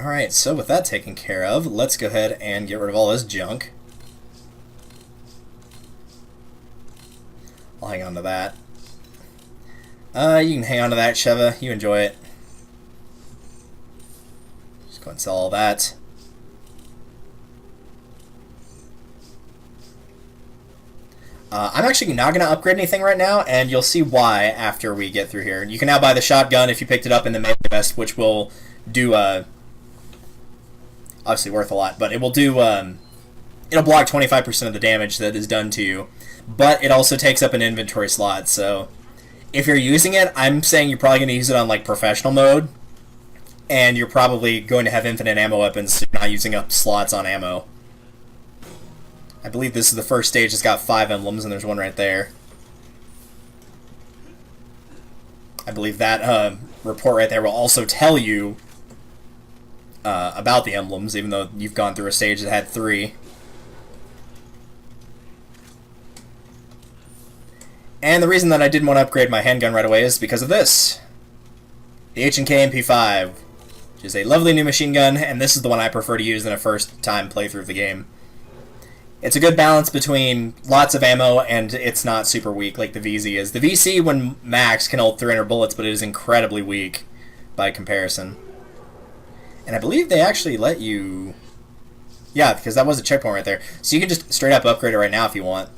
Alright, so with that taken care of, let's go ahead and get rid of all this junk. I'll hang on to that. You can hang on to that, Sheva. You enjoy it. Just go and sell all that. I'm actually not going to upgrade anything right now, and you'll see why after we get through here. You can now buy the shotgun if you picked it up in the melee vest, which will do, obviously worth a lot, but it will do, it'll block 25% of the damage that is done to you, but it also takes up an inventory slot, so if you're using it, I'm saying you're probably going to use it on, like, professional mode, and you're probably going to have infinite ammo weapons, so you're not using up slots on ammo. I believe this is the first stage that's got 5 emblems, and there's one right there. I believe that report right there will also tell you about the emblems, even though you've gone through a stage that had 3. And the reason that I didn't want to upgrade my handgun right away is because of this. The H&K MP5, which is a lovely new machine gun, and this is the one I prefer to use in a first-time playthrough of the game. It's a good balance between lots of ammo and it's not super weak like the VZ is. The VC, when max, can hold 300 bullets, but it is incredibly weak by comparison. And I believe they actually let you... Yeah, because that was a checkpoint right there. So you can just straight up upgrade it right now if you want.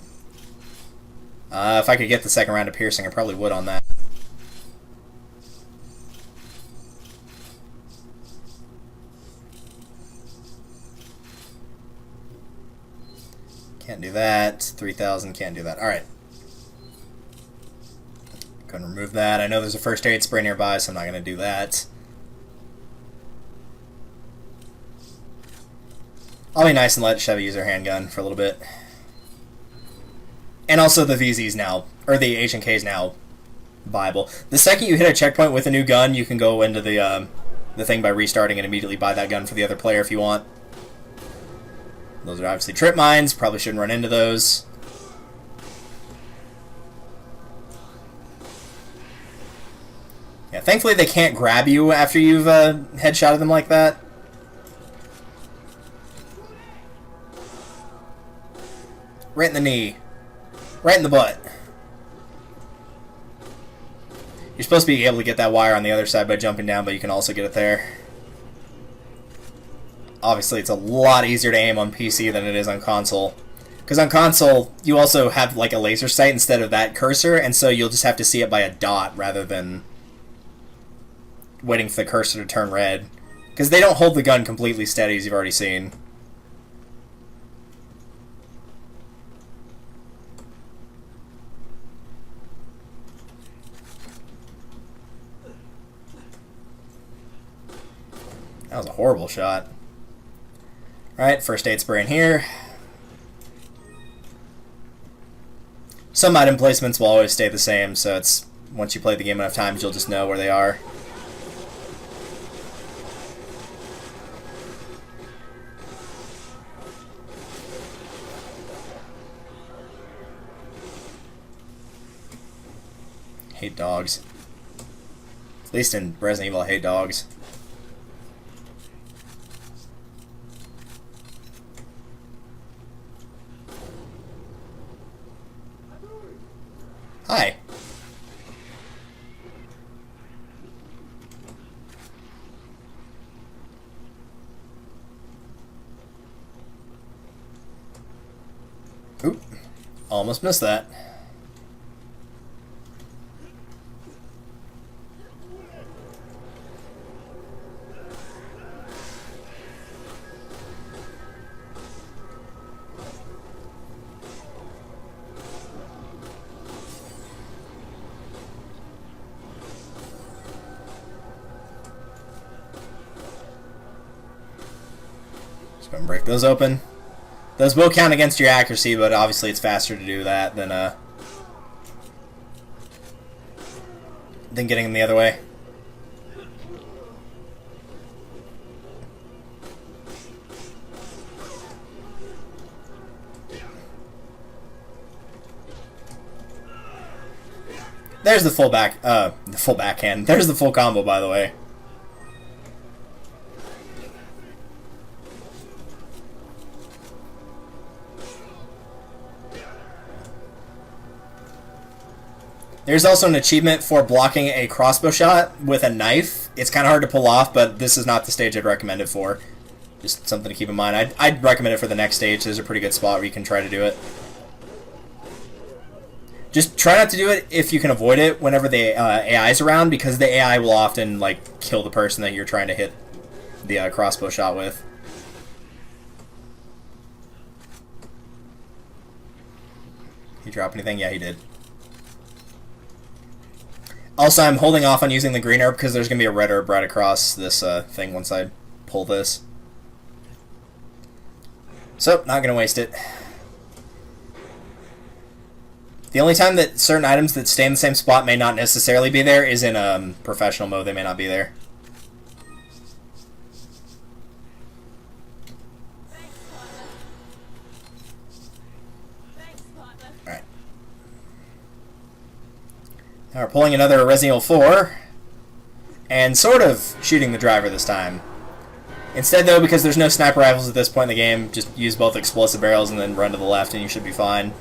If I could get the second round of piercing, I probably would on that. Can't do that. 3,000, can't do that. Alright. Go and remove that. I know there's a first aid spray nearby, so I'm not going to do that. I'll be nice and let Chevy use her handgun for a little bit. And also the VZ's now, or the H&K's now viable. The second you hit a checkpoint with a new gun, you can go into the thing by restarting and immediately buy that gun for the other player if you want. Those are obviously trip mines. Probably shouldn't run into those. Yeah, thankfully they can't grab you after you've headshotted them like that. Right in the knee. Right in the butt. You're supposed to be able to get that wire on the other side by jumping down, but you can also get it there. Obviously, it's a lot easier to aim on PC than it is on console. Because on console, you also have like a laser sight instead of that cursor, and so you'll just have to see it by a dot rather than waiting for the cursor to turn red. Because they don't hold the gun completely steady, as you've already seen. That was a horrible shot. Alright, first aid spray in here. Some item placements will always stay the same, so it's once you play the game enough times, you'll just know where they are. Hate dogs. At least in Resident Evil, I hate dogs. Hi. Oop. Almost missed that. Just gonna break those open. Those will count against your accuracy, but obviously it's faster to do that than getting them the other way. There's the full backhand. There's the full combo, by the way. There's also an achievement for blocking a crossbow shot with a knife. It's kind of hard to pull off, but this is not the stage I'd recommend it for. Just something to keep in mind. I'd recommend it for the next stage. There's a pretty good spot where you can try to do it. Just try not to do it if you can avoid it whenever the AI is around, because the AI will often like kill the person that you're trying to hit the crossbow shot with. He drop anything? Yeah, he did. Also, I'm holding off on using the green herb because there's going to be a red herb right across this thing once I pull this. So, not going to waste it. The only time that certain items that stay in the same spot may not necessarily be there is in professional mode. They may not be there. Alright. Now we're pulling another Resident Evil 4. And sort of shooting the driver this time. Instead, though, because there's no sniper rifles at this point in the game, just use both explosive barrels and then run to the left and you should be fine.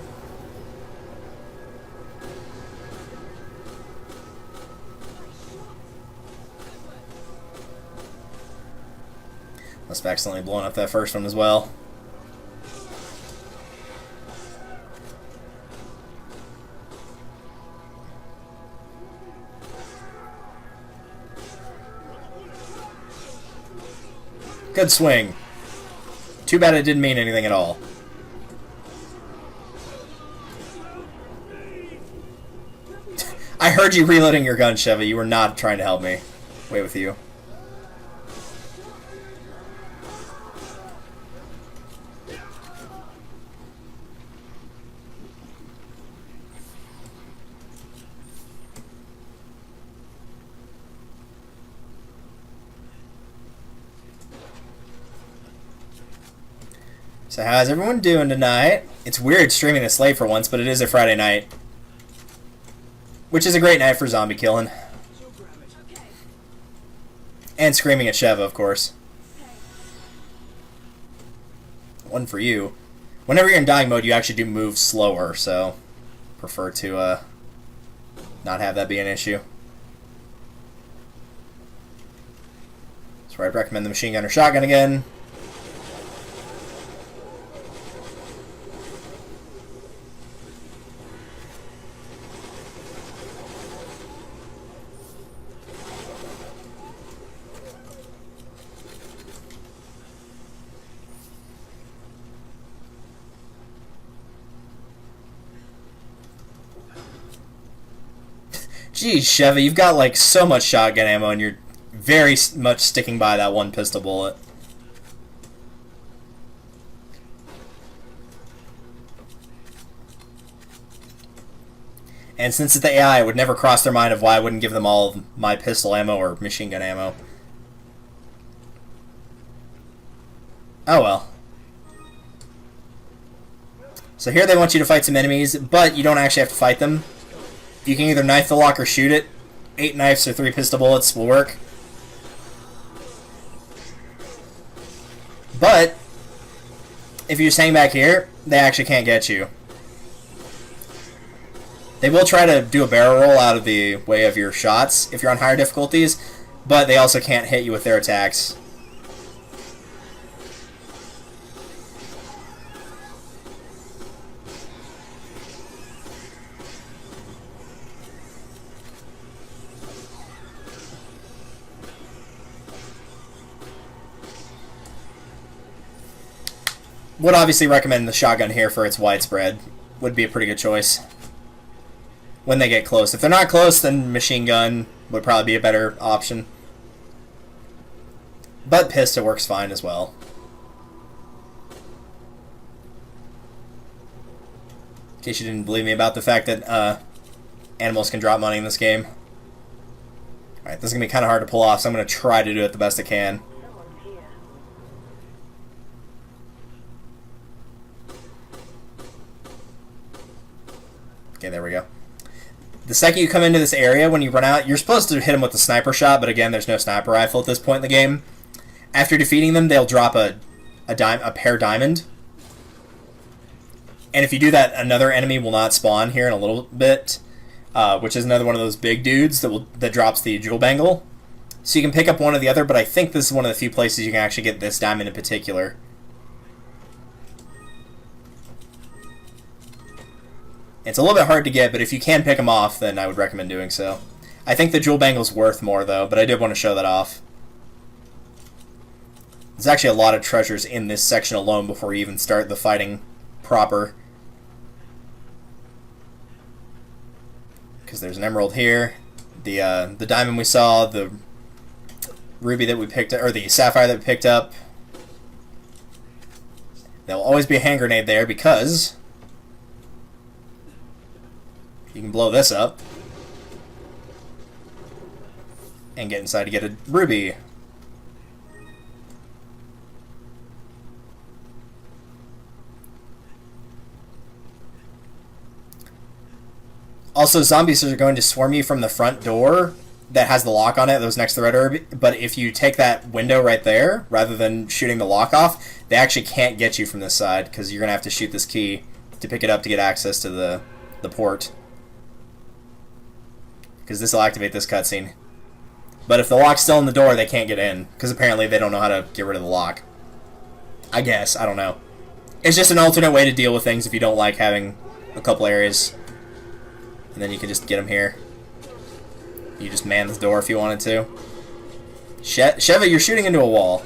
Must have accidentally blown up that first one as well. Good swing. Too bad it didn't mean anything at all. I heard you reloading your gun, Chevy. You were not trying to help me. Away with you. So how's everyone doing tonight? It's weird streaming this late for once, but it is a Friday night. Which is a great night for zombie killing. And screaming at Sheva, of course. One for you. Whenever you're in dying mode, you actually do move slower, so prefer to not have that be an issue. So I'd recommend the machine gun or shotgun again. Geez, Chevy, you've got like so much shotgun ammo and you're very much sticking by that one pistol bullet. And since it's the AI, it would never cross their mind of why I wouldn't give them all of my pistol ammo or machine gun ammo. Oh well. So here they want you to fight some enemies, but you don't actually have to fight them. You can either knife the lock or shoot it. 8 knives or 3 pistol bullets will work. But if you just hang back here, they actually can't get you. They will try to do a barrel roll out of the way of your shots if you're on higher difficulties, but they also can't hit you with their attacks. Would obviously recommend the shotgun here for its widespread. Would be a pretty good choice when they get close. If they're not close, then machine gun would probably be a better option. But pistol works fine as well. In case you didn't believe me about the fact that animals can drop money in this game. Alright, this is going to be kind of hard to pull off, so I'm going to try to do it the best I can. Okay, there we go. The second you come into this area, when you run out, you're supposed to hit them with the sniper shot, but again, there's no sniper rifle at this point in the game. After defeating them, they'll drop a pear diamond. And if you do that, another enemy will not spawn here in a little bit. which is another one of those big dudes that drops the jewel bangle. So you can pick up one or the other, but I think this is one of the few places you can actually get this diamond in particular. It's a little bit hard to get, but if you can pick them off, then I would recommend doing so. I think the jewel bangle's worth more, though, but I did want to show that off. There's actually a lot of treasures in this section alone before you even start the fighting proper. Because there's an emerald here, the diamond we saw, the ruby that we picked up, or the sapphire that we picked up. There'll always be a hand grenade there because you can blow this up and get inside to get a ruby. Also, zombies are going to swarm you from the front door that has the lock on it that was next to the red herb, but if you take that window right there, rather than shooting the lock off, they actually can't get you from this side, because you're going to have to shoot this key to pick it up to get access to the port. Because this will activate this cutscene. But if the lock's still in the door, they can't get in, because apparently they don't know how to get rid of the lock. I guess, I don't know. It's just an alternate way to deal with things if you don't like having a couple areas. And then you can just get them here. You just man the door if you wanted to. Sheva, you're shooting into a wall.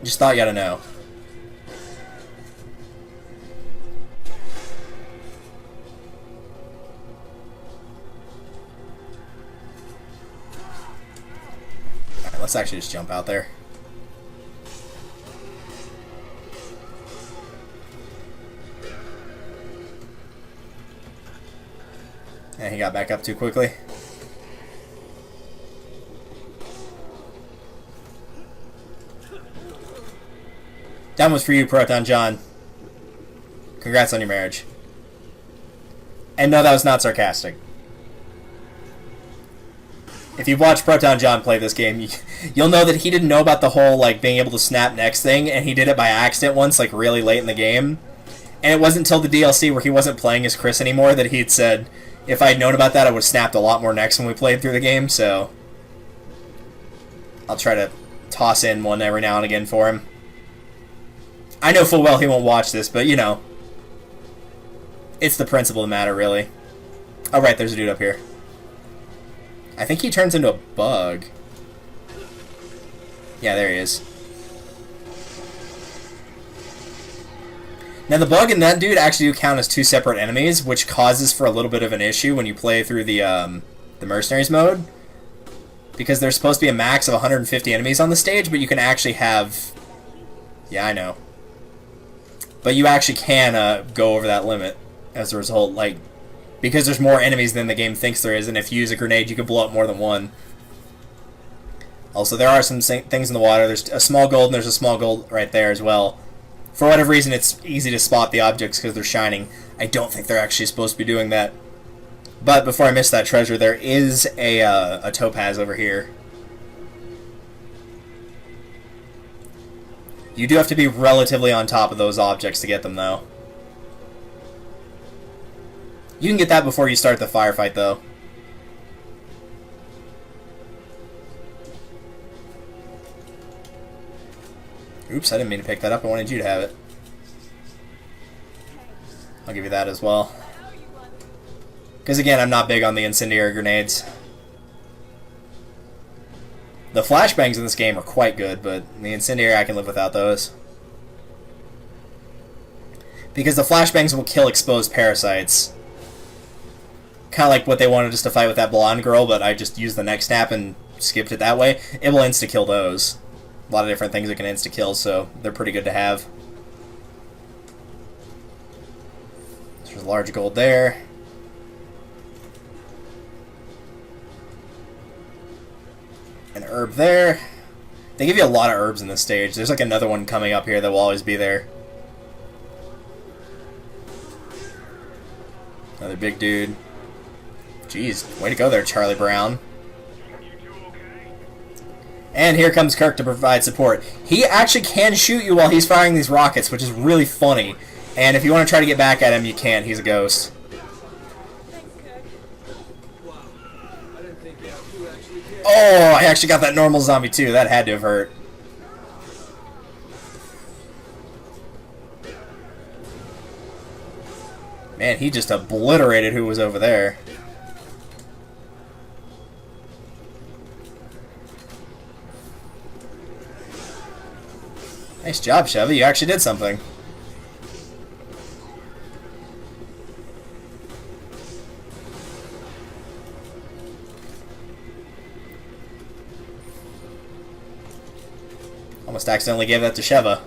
Just thought you ought to know. Alright, let's actually just jump out there. And he got back up too quickly. That was for you, Proton John. Congrats on your marriage. And no, that was not sarcastic. If you've watched Proton John play this game, you'll know that he didn't know about the whole, like, being able to snap next thing, and he did it by accident once, like, really late in the game. And it wasn't until the DLC where he wasn't playing as Chris anymore that he'd said, if I'd known about that, I would have snapped a lot more necks when we played through the game, so I'll try to toss in one every now and again for him. I know full well he won't watch this, but, you know, it's the principle of the matter, really. Oh, right, there's a dude up here. I think he turns into a bug. Yeah, there he is. Now, the bug and that dude actually do count as two separate enemies, which causes for a little bit of an issue when you play through the Mercenaries mode. Because there's supposed to be a max of 150 enemies on the stage, but you can actually have... Yeah, I know. But you actually can go over that limit as a result, like... Because there's more enemies than the game thinks there is, and if you use a grenade, you can blow up more than one. Also, there are some things in the water. There's a small gold, and there's a small gold right there as well. For whatever reason, it's easy to spot the objects because they're shining. I don't think they're actually supposed to be doing that. But before I miss that treasure, there is a topaz over here. You do have to be relatively on top of those objects to get them, though. You can get that before you start the firefight, though. Oops, I didn't mean to pick that up. I wanted you to have it. I'll give you that as well. Because again, I'm not big on the incendiary grenades. The flashbangs in this game are quite good, but the incendiary, I can live without those. Because the flashbangs will kill exposed parasites. Kind of like what they wanted us to fight with that blonde girl, but I just used the neck snap and skipped it that way. It will insta-kill those. A lot of different things it can insta-kill, so they're pretty good to have. There's a large gold there. An herb there. They give you a lot of herbs in this stage. There's like another one coming up here that will always be there. Another big dude. Jeez, way to go there, Charlie Brown. And here comes Kirk to provide support. He actually can shoot you while he's firing these rockets, which is really funny. And if you want to try to get back at him, you can't. He's a ghost. Oh, I actually got that normal zombie too. That had to have hurt. Man, he just obliterated who was over there. Nice job, Chevy. You actually did something. Almost accidentally gave that to Sheva.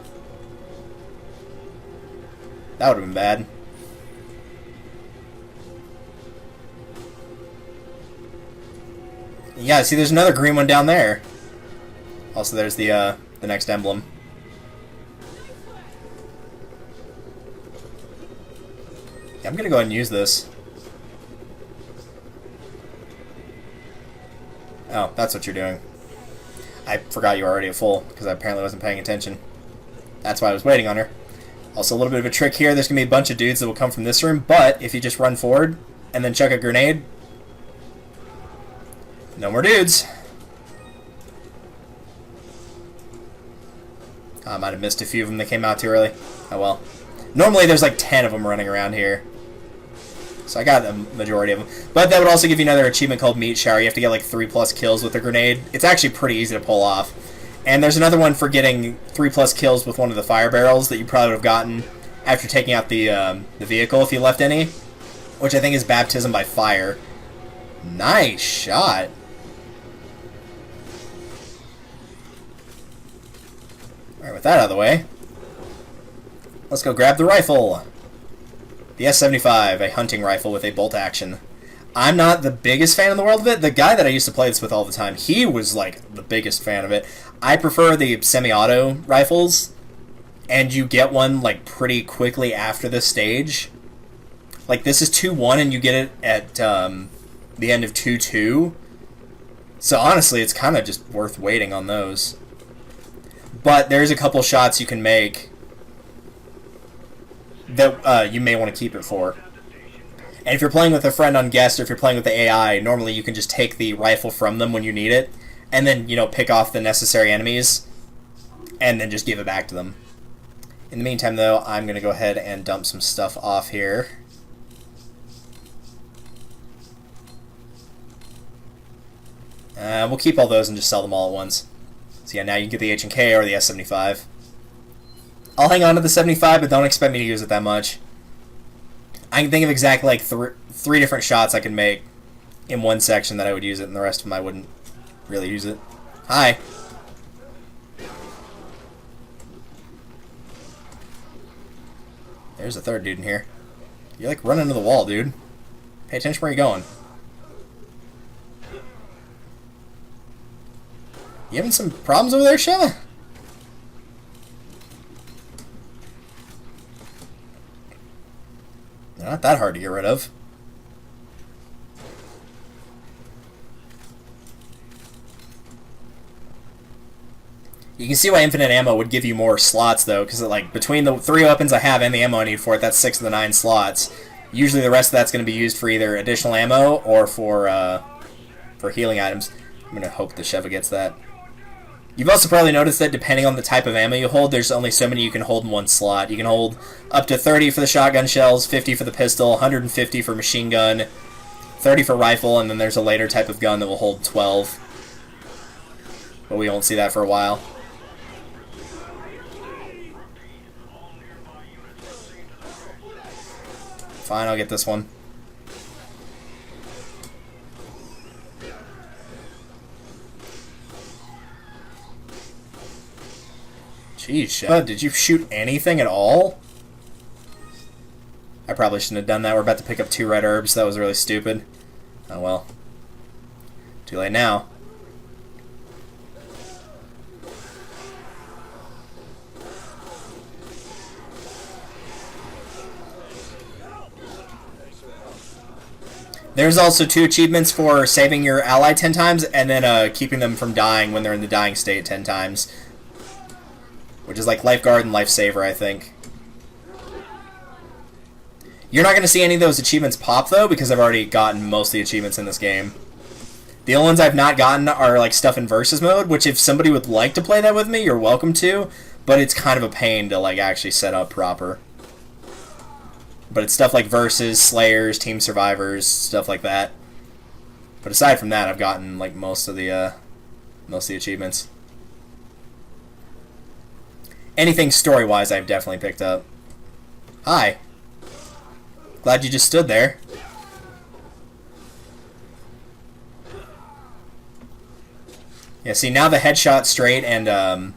That would have been bad. Yeah, see, there's another green one down there. Also, there's the next emblem. Yeah, I'm gonna go ahead and use this. Oh, that's what you're doing. I forgot you were already at full, because I apparently wasn't paying attention. That's why I was waiting on her. Also, a little bit of a trick here. There's going to be a bunch of dudes that will come from this room, but if you just run forward and then chuck a grenade, no more dudes. I might have missed a few of them that came out too early. Oh well. Normally there's like 10 of them running around here. So I got a majority of them. But that would also give you another achievement called Meat Shower. You have to get like 3+ kills with a grenade. It's actually pretty easy to pull off. And there's another one for getting 3+ kills with one of the fire barrels that you probably would have gotten after taking out the vehicle if you left any. Which I think is Baptism by Fire. Nice shot. Alright, with that out of the way, let's go grab the rifle. The S75, a hunting rifle with a bolt action. I'm not the biggest fan in the world of it. The guy that I used to play this with all the time, he was like the biggest fan of it. I prefer the semi-auto rifles, and you get one like pretty quickly after this stage. Like this is 2-1 and you get it at the end of 2-2. So honestly, it's kind of just worth waiting on those. But there's a couple shots you can make that you may want to keep it for. And if you're playing with a friend on guest, or if you're playing with the AI, normally you can just take the rifle from them when you need it, and then, you know, pick off the necessary enemies, and then just give it back to them. In the meantime, though, I'm going to go ahead and dump some stuff off here. We'll keep all those and just sell them all at once. So yeah, now you can get the H&K or the S75. I'll hang on to the 75, but don't expect me to use it that much. I can think of exactly like three different shots I can make in one section that I would use it, and the rest of them I wouldn't really use it. Hi. There's a third dude in here. You're like running into the wall, dude. Pay attention where you're going. You having some problems over there, Sheva? They're not that hard to get rid of. You can see why infinite ammo would give you more slots, though, because like between the 3 weapons I have and the ammo I need for it, that's 6 of the 9 slots. Usually the rest of that's going to be used for either additional ammo or for healing items. I'm going to hope the Sheva gets that. You've also probably noticed that depending on the type of ammo you hold, there's only so many you can hold in one slot. You can hold up to 30 for the shotgun shells, 50 for the pistol, 150 for machine gun, 30 for rifle, and then there's a later type of gun that will hold 12. But we won't see that for a while. Fine, I'll get this one. Jeez, Sheva, did you shoot anything at all? I probably shouldn't have done that. We're about to pick up 2 red herbs. That was really stupid. Oh well. Too late now. There's also 2 achievements for saving your ally 10 times and then keeping them from dying when they're in the dying state 10 times. Which is like Lifeguard and Lifesaver, I think. You're not going to see any of those achievements pop, though, because I've already gotten most of the achievements in this game. The only ones I've not gotten are like stuff in versus mode, which if somebody would like to play that with me, you're welcome to, but it's kind of a pain to like actually set up proper. But it's stuff like versus, slayers, team survivors, stuff like that. But aside from that, I've gotten like most of the achievements. Anything story-wise, I've definitely picked up. Hi. Glad you just stood there. Yeah, see, now the headshot straight and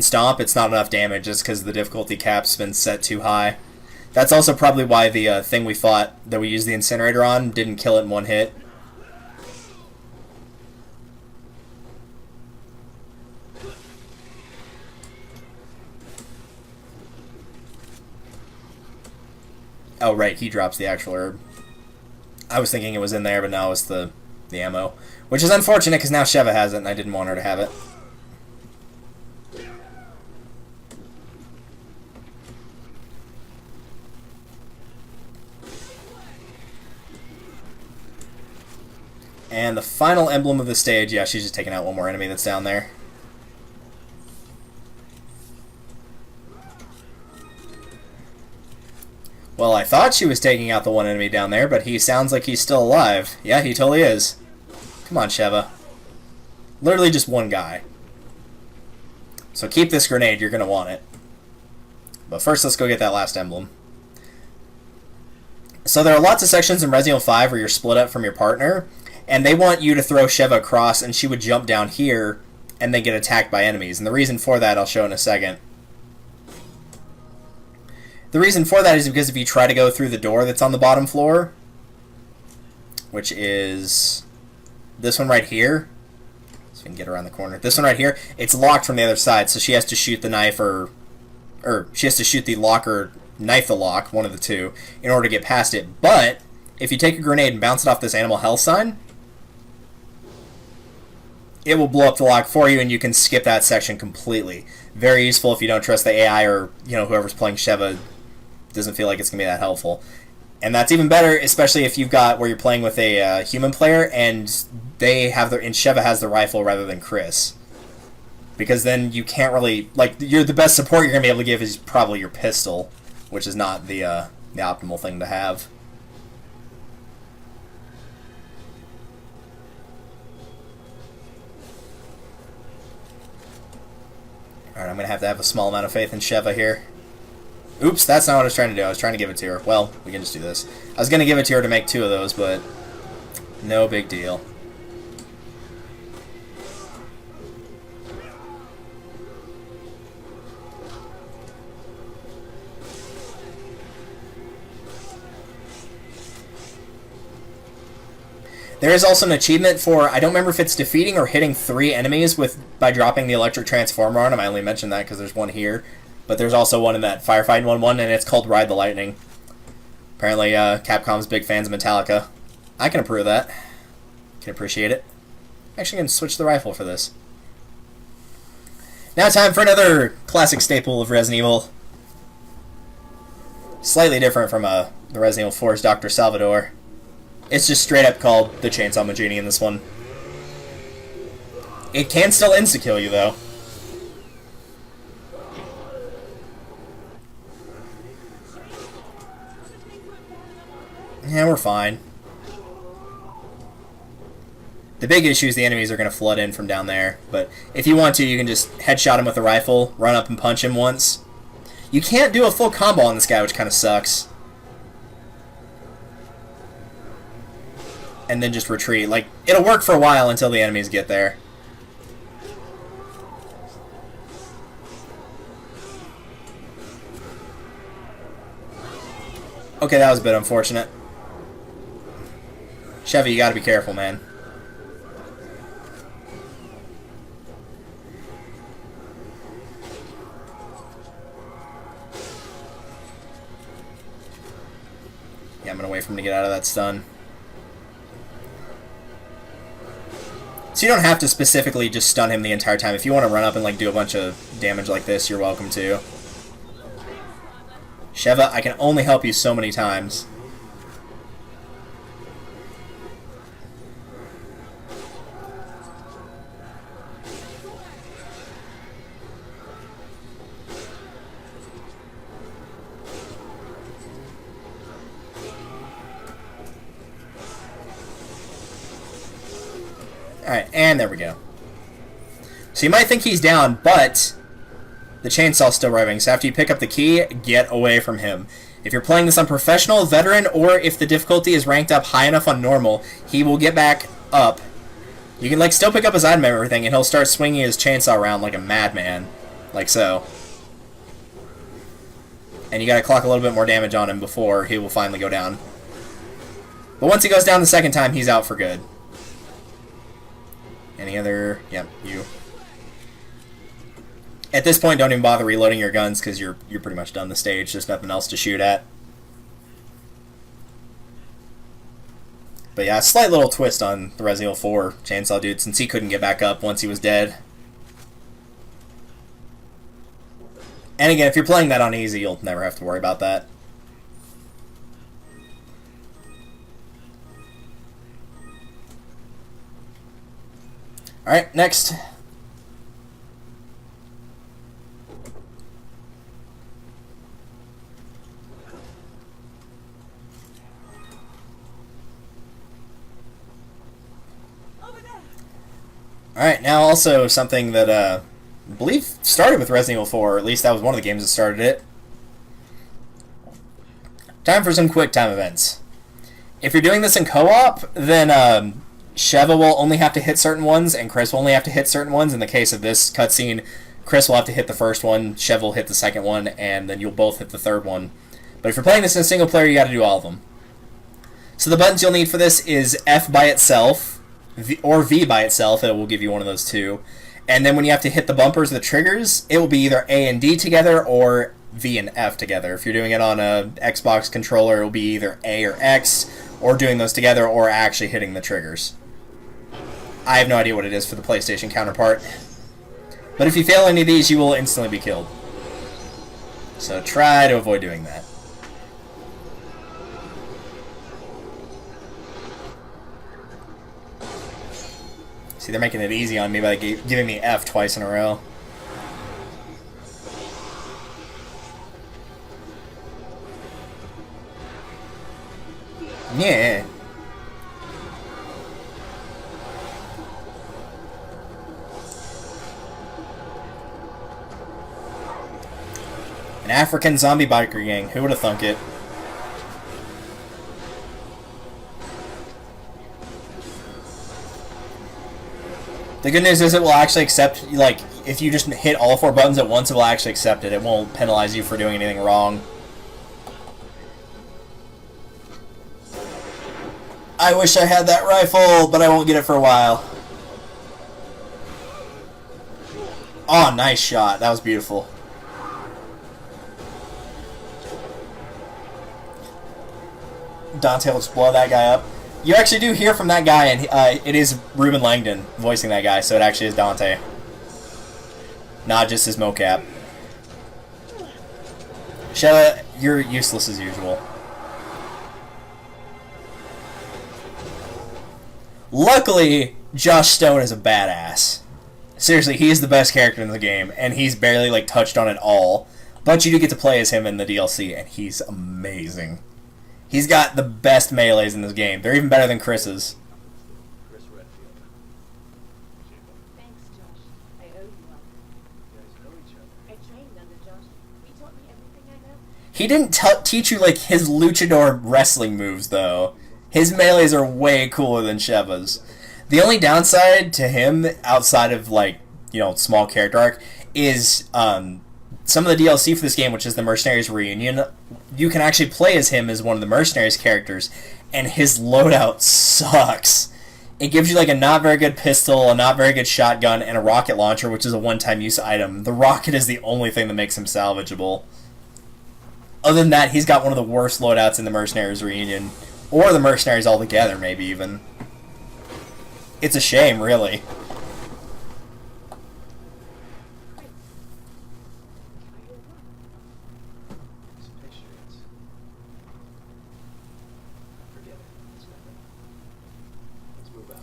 stomp, it's not enough damage just because the difficulty cap's been set too high. That's also probably why the thing we fought that we used the incinerator on didn't kill it in one hit. Oh, right, he drops the actual herb. I was thinking it was in there, but no, it's the ammo. Which is unfortunate, because now Sheva has it, and I didn't want her to have it. And the final emblem of the stage, yeah, she's just taking out one more enemy that's down there. Well, I thought she was taking out the one enemy down there, but he sounds like he's still alive. Yeah, he totally is. Come on, Sheva. Literally just one guy. So keep this grenade, you're going to want it. But first, let's go get that last emblem. So there are lots of sections in Resident Evil 5 where you're split up from your partner, and they want you to throw Sheva across, and she would jump down here and then get attacked by enemies. And the reason for that I'll show in a second. The reason for that is because if you try to go through the door that's on the bottom floor, which is this one right here, so we can get around the corner. This one right here, it's locked from the other side, so she has to shoot the knife or she has to shoot the lock or knife the lock, one of the two, in order to get past it. But if you take a grenade and bounce it off this animal health sign, it will blow up the lock for you, and you can skip that section completely. Very useful if you don't trust the AI or whoever's playing Sheva doesn't feel like it's going to be that helpful. And that's even better, especially if you've got where you're playing with a human player and they have and Sheva has the rifle rather than Chris. Because then you can't really, like, the best support you're going to be able to give is probably your pistol, which is not the optimal thing to have. Alright, I'm going to have a small amount of faith in Sheva here. Oops, that's not what I was trying to do. I was trying to give it to her. Well, we can just do this. I was going to give it to her to make 2 of those, but no big deal. There is also an achievement for, I don't remember if it's defeating or hitting 3 enemies by dropping the electric transformer on them. I only mentioned that because there's one here. But there's also one in that Firefighting 1-1, and it's called Ride the Lightning. Apparently, Capcom's big fans of Metallica. I can approve that. Can appreciate it. Actually, I'm going to switch the rifle for this. Now time for another classic staple of Resident Evil. Slightly different from the Resident Evil 4's Dr. Salvador. It's just straight up called the Chainsaw Majini in this one. It can still insta-kill you, though. Yeah, we're fine. The big issue is the enemies are going to flood in from down there. But if you want to, you can just headshot him with a rifle, run up and punch him once. You can't do a full combo on this guy, which kind of sucks. And then just retreat. Like, it'll work for a while until the enemies get there. Okay, that was a bit unfortunate. Chevy, you gotta be careful, man. Yeah, I'm gonna wait for him to get out of that stun. So you don't have to specifically just stun him the entire time. If you want to run up and like do a bunch of damage like this, you're welcome to. Sheva, I can only help you so many times. Alright, and there we go. So you might think he's down, but the chainsaw's still revving. So after you pick up the key, get away from him. If you're playing this on professional, veteran, or if the difficulty is ranked up high enough on normal, he will get back up. You can like still pick up his item and everything, and he'll start swinging his chainsaw around like a madman. Like so. And you gotta clock a little bit more damage on him before he will finally go down. But once he goes down the second time, he's out for good. Any other... Yep, you. At this point, don't even bother reloading your guns, because you're pretty much done the stage. There's nothing else to shoot at. But yeah, a slight little twist on the Resident Evil 4 chainsaw dude, since he couldn't get back up once he was dead. And again, if you're playing that on easy, you'll never have to worry about that. Alright, next. Alright, now also something that, I believe started with Resident Evil 4, or at least that was one of the games that started it. Time for some quick time events. If you're doing this in co-op, then Sheva will only have to hit certain ones, and Chris will only have to hit certain ones. In the case of this cutscene, Chris will have to hit the first one, Sheva will hit the second one, and then you'll both hit the third one. But if you're playing this in a single player, you gotta do all of them. So the buttons you'll need for this is F by itself, or V by itself, it will give you one of those two. And then when you have to hit the bumpers or the triggers, it will be either A and D together, or V and F together. If you're doing it on a Xbox controller, it will be either A or X, or doing those together, or actually hitting the triggers. I have no idea what it is for the PlayStation counterpart. But if you fail any of these, you will instantly be killed. So try to avoid doing that. See, they're making it easy on me by giving me F twice in a row. Yeah. An African zombie biker gang. Who would have thunk it? The good news is it will actually accept, like, if you just hit all 4 buttons at once, it will actually accept it. It won't penalize you for doing anything wrong. I wish I had that rifle, but I won't get it for a while. Oh, nice shot. That was beautiful. Dante will just blow that guy up. You actually do hear from that guy, and it is Ruben Langdon voicing that guy, so it actually is Dante. Not just his mocap. Shella, you're useless as usual. Luckily, Josh Stone is a badass. Seriously, he is the best character in the game, and he's barely, like, touched on it all. But you do get to play as him in the DLC, and he's amazing. He's got the best melees in this game. They're even better than Chris's. Chris Redfield. Thanks, Josh. I owe you one. You guys know each other. I trained under Josh. He taught me everything I know. He didn't teach you, like, his luchador wrestling moves, though. His melees are way cooler than Sheva's. The only downside to him, outside of, like, you know, small character arc, is, some of the DLC for this game, which is the Mercenaries Reunion, you can actually play as him as one of the Mercenaries characters, and his loadout sucks. It gives you like a not very good pistol, a not very good shotgun, and a rocket launcher, which is a one-time use item. The rocket is the only thing that makes him salvageable. Other than that, he's got one of the worst loadouts in the Mercenaries Reunion, or the Mercenaries altogether, maybe even. It's a shame, really.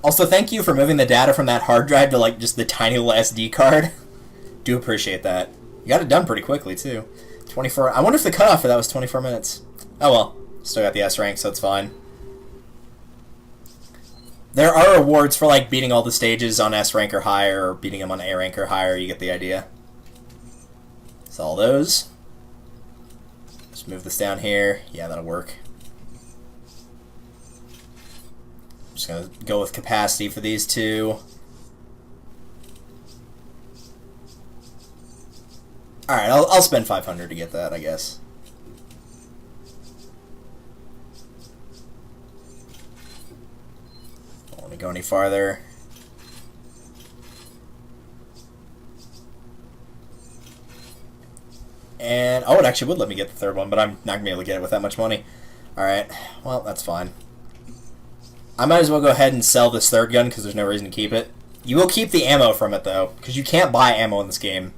Also, thank you for moving the data from that hard drive to, like, just the tiny little SD card. Do appreciate that. You got it done pretty quickly, too. 24... I wonder if the cutoff for that was 24 minutes. Oh, well. Still got the S rank, so it's fine. There are rewards for like beating all the stages on S rank or higher, or beating them on A rank or higher. You get the idea. So all those. Just move this down here. Yeah, that'll work. I'm just gonna go with capacity for these two. All right, I'll spend 500 to get that, I guess. Don't want to go any farther. And, oh, it actually would let me get the third one, but I'm not going to be able to get it with that much money. Alright, well, that's fine. I might as well go ahead and sell this third gun, because there's no reason to keep it. You will keep the ammo from it, though, because you can't buy ammo in this game.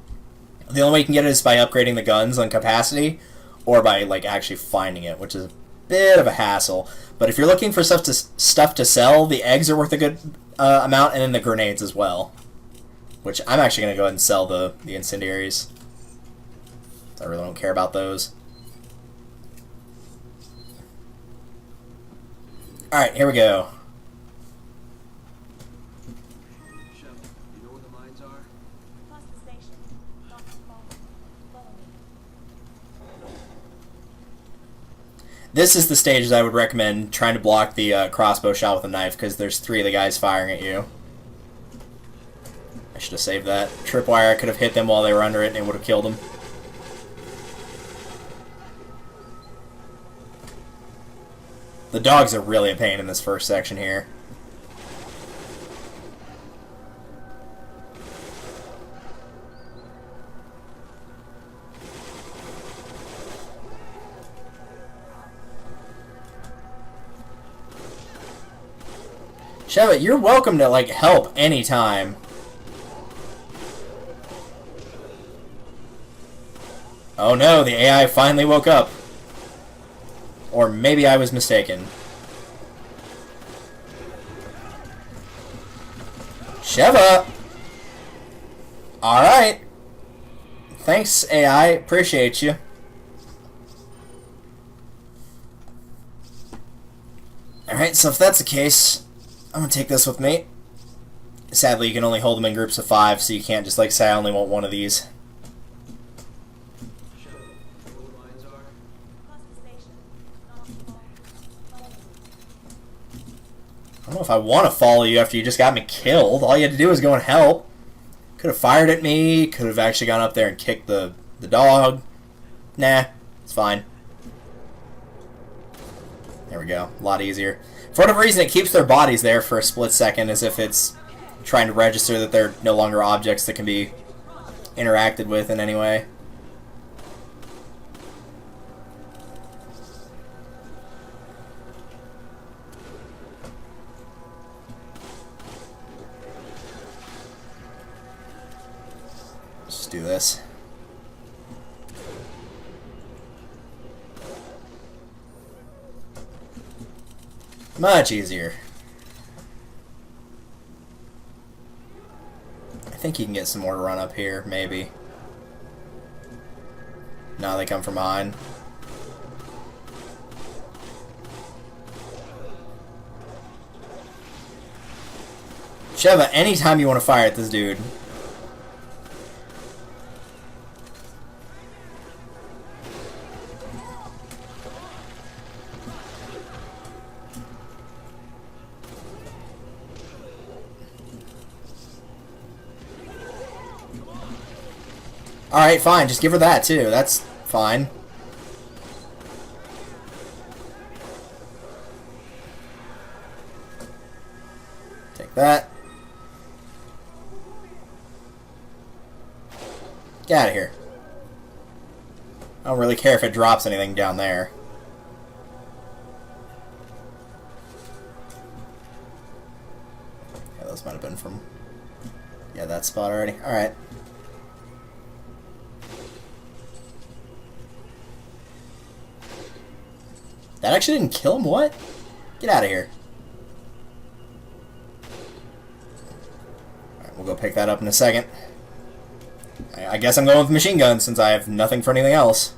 The only way you can get it is by upgrading the guns on capacity, or by, like, actually finding it, which is a bit of a hassle. But if you're looking for stuff to sell, the eggs are worth a good amount, and then the grenades as well. Which I'm actually going to go ahead and sell the incendiaries. I really don't care about those. Alright, here we go. Shep, you know where the mines are? Past the station. Not too far. Follow me. This is the stage that I would recommend trying to block the crossbow shot with a knife, because there's 3 of the guys firing at you. I should have saved that. Tripwire, I could have hit them while they were under it and it would have killed them. The dogs are really a pain in this first section here. Sheva, you're welcome to, like, help anytime. Oh no, the AI finally woke up. Or maybe I was mistaken. Sheva! Alright. Thanks, AI. Appreciate you. Alright, so if that's the case, I'm gonna take this with me. Sadly, you can only hold them in groups of 5, so you can't just, like, say I only want one of these. Shep, you know where the mines are? Past the station. Not too far. Follow me. I don't know if I want to follow you after you just got me killed. All you had to do was go and help. Could have fired at me. Could have actually gone up there and kicked the dog. Nah, it's fine. There we go. A lot easier. For whatever reason, it keeps their bodies there for a split second as if it's trying to register that they're no longer objects that can be interacted with in any way. Let's do this. Much easier. I think you can get some more to run up here, maybe. No, they come from behind. Sheva, anytime you want to fire at this dude. Alright, fine. Just give her that, too. That's fine. Take that. Get out of here. I don't really care if it drops anything down there. Yeah, those might have been from... yeah, that spot already. Alright. That actually didn't kill him? What? Get out of here. Alright, we'll go pick that up in a second. I guess I'm going with machine guns since I have nothing for anything else.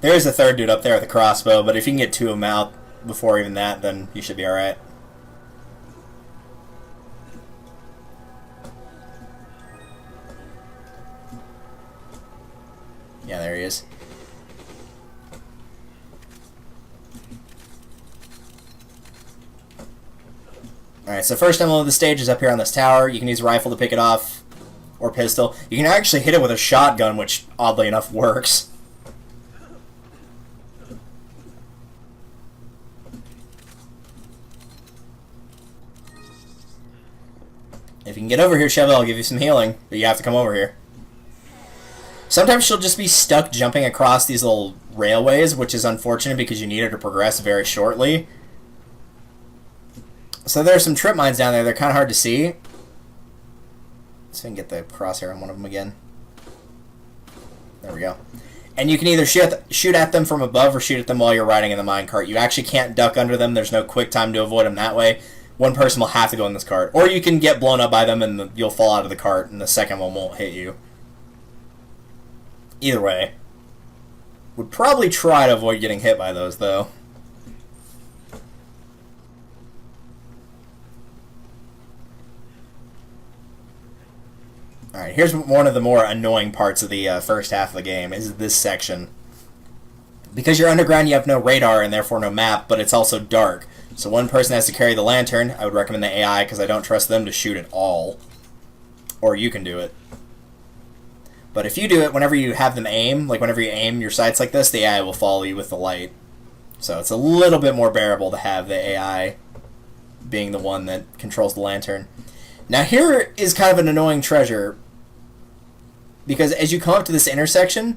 There is a third dude up there with a crossbow, but if you can get 2 of them out before even that, then you should be alright. Yeah, there he is. Alright, so first emerald of the stage is up here on this tower. You can use rifle to pick it off, or pistol. You can actually hit it with a shotgun, which oddly enough works. If you can get over here, Chevelle, I'll give you some healing, but you have to come over here. Sometimes she'll just be stuck jumping across these little railways, which is unfortunate because you need her to progress very shortly. So there's some trip mines down there. They're kind of hard to see. Let's see if I can get the crosshair on one of them again. There we go. And you can either shoot at them from above or shoot at them while you're riding in the minecart. You actually can't duck under them. There's no quick time to avoid them that way. One person will have to go in this cart. Or you can get blown up by them and you'll fall out of the cart and the second one won't hit you. Either way. Would probably try to avoid getting hit by those, though. Alright, here's one of the more annoying parts of the first half of the game, is this section. Because you're underground, you have no radar and therefore no map, but it's also dark. So one person has to carry the lantern. I would recommend the AI because I don't trust them to shoot at all. Or you can do it. But if you do it, whenever you have them aim, like whenever you aim your sights like this, the AI will follow you with the light. So it's a little bit more bearable to have the AI being the one that controls the lantern. Now here is kind of an annoying treasure, because as you come up to this intersection,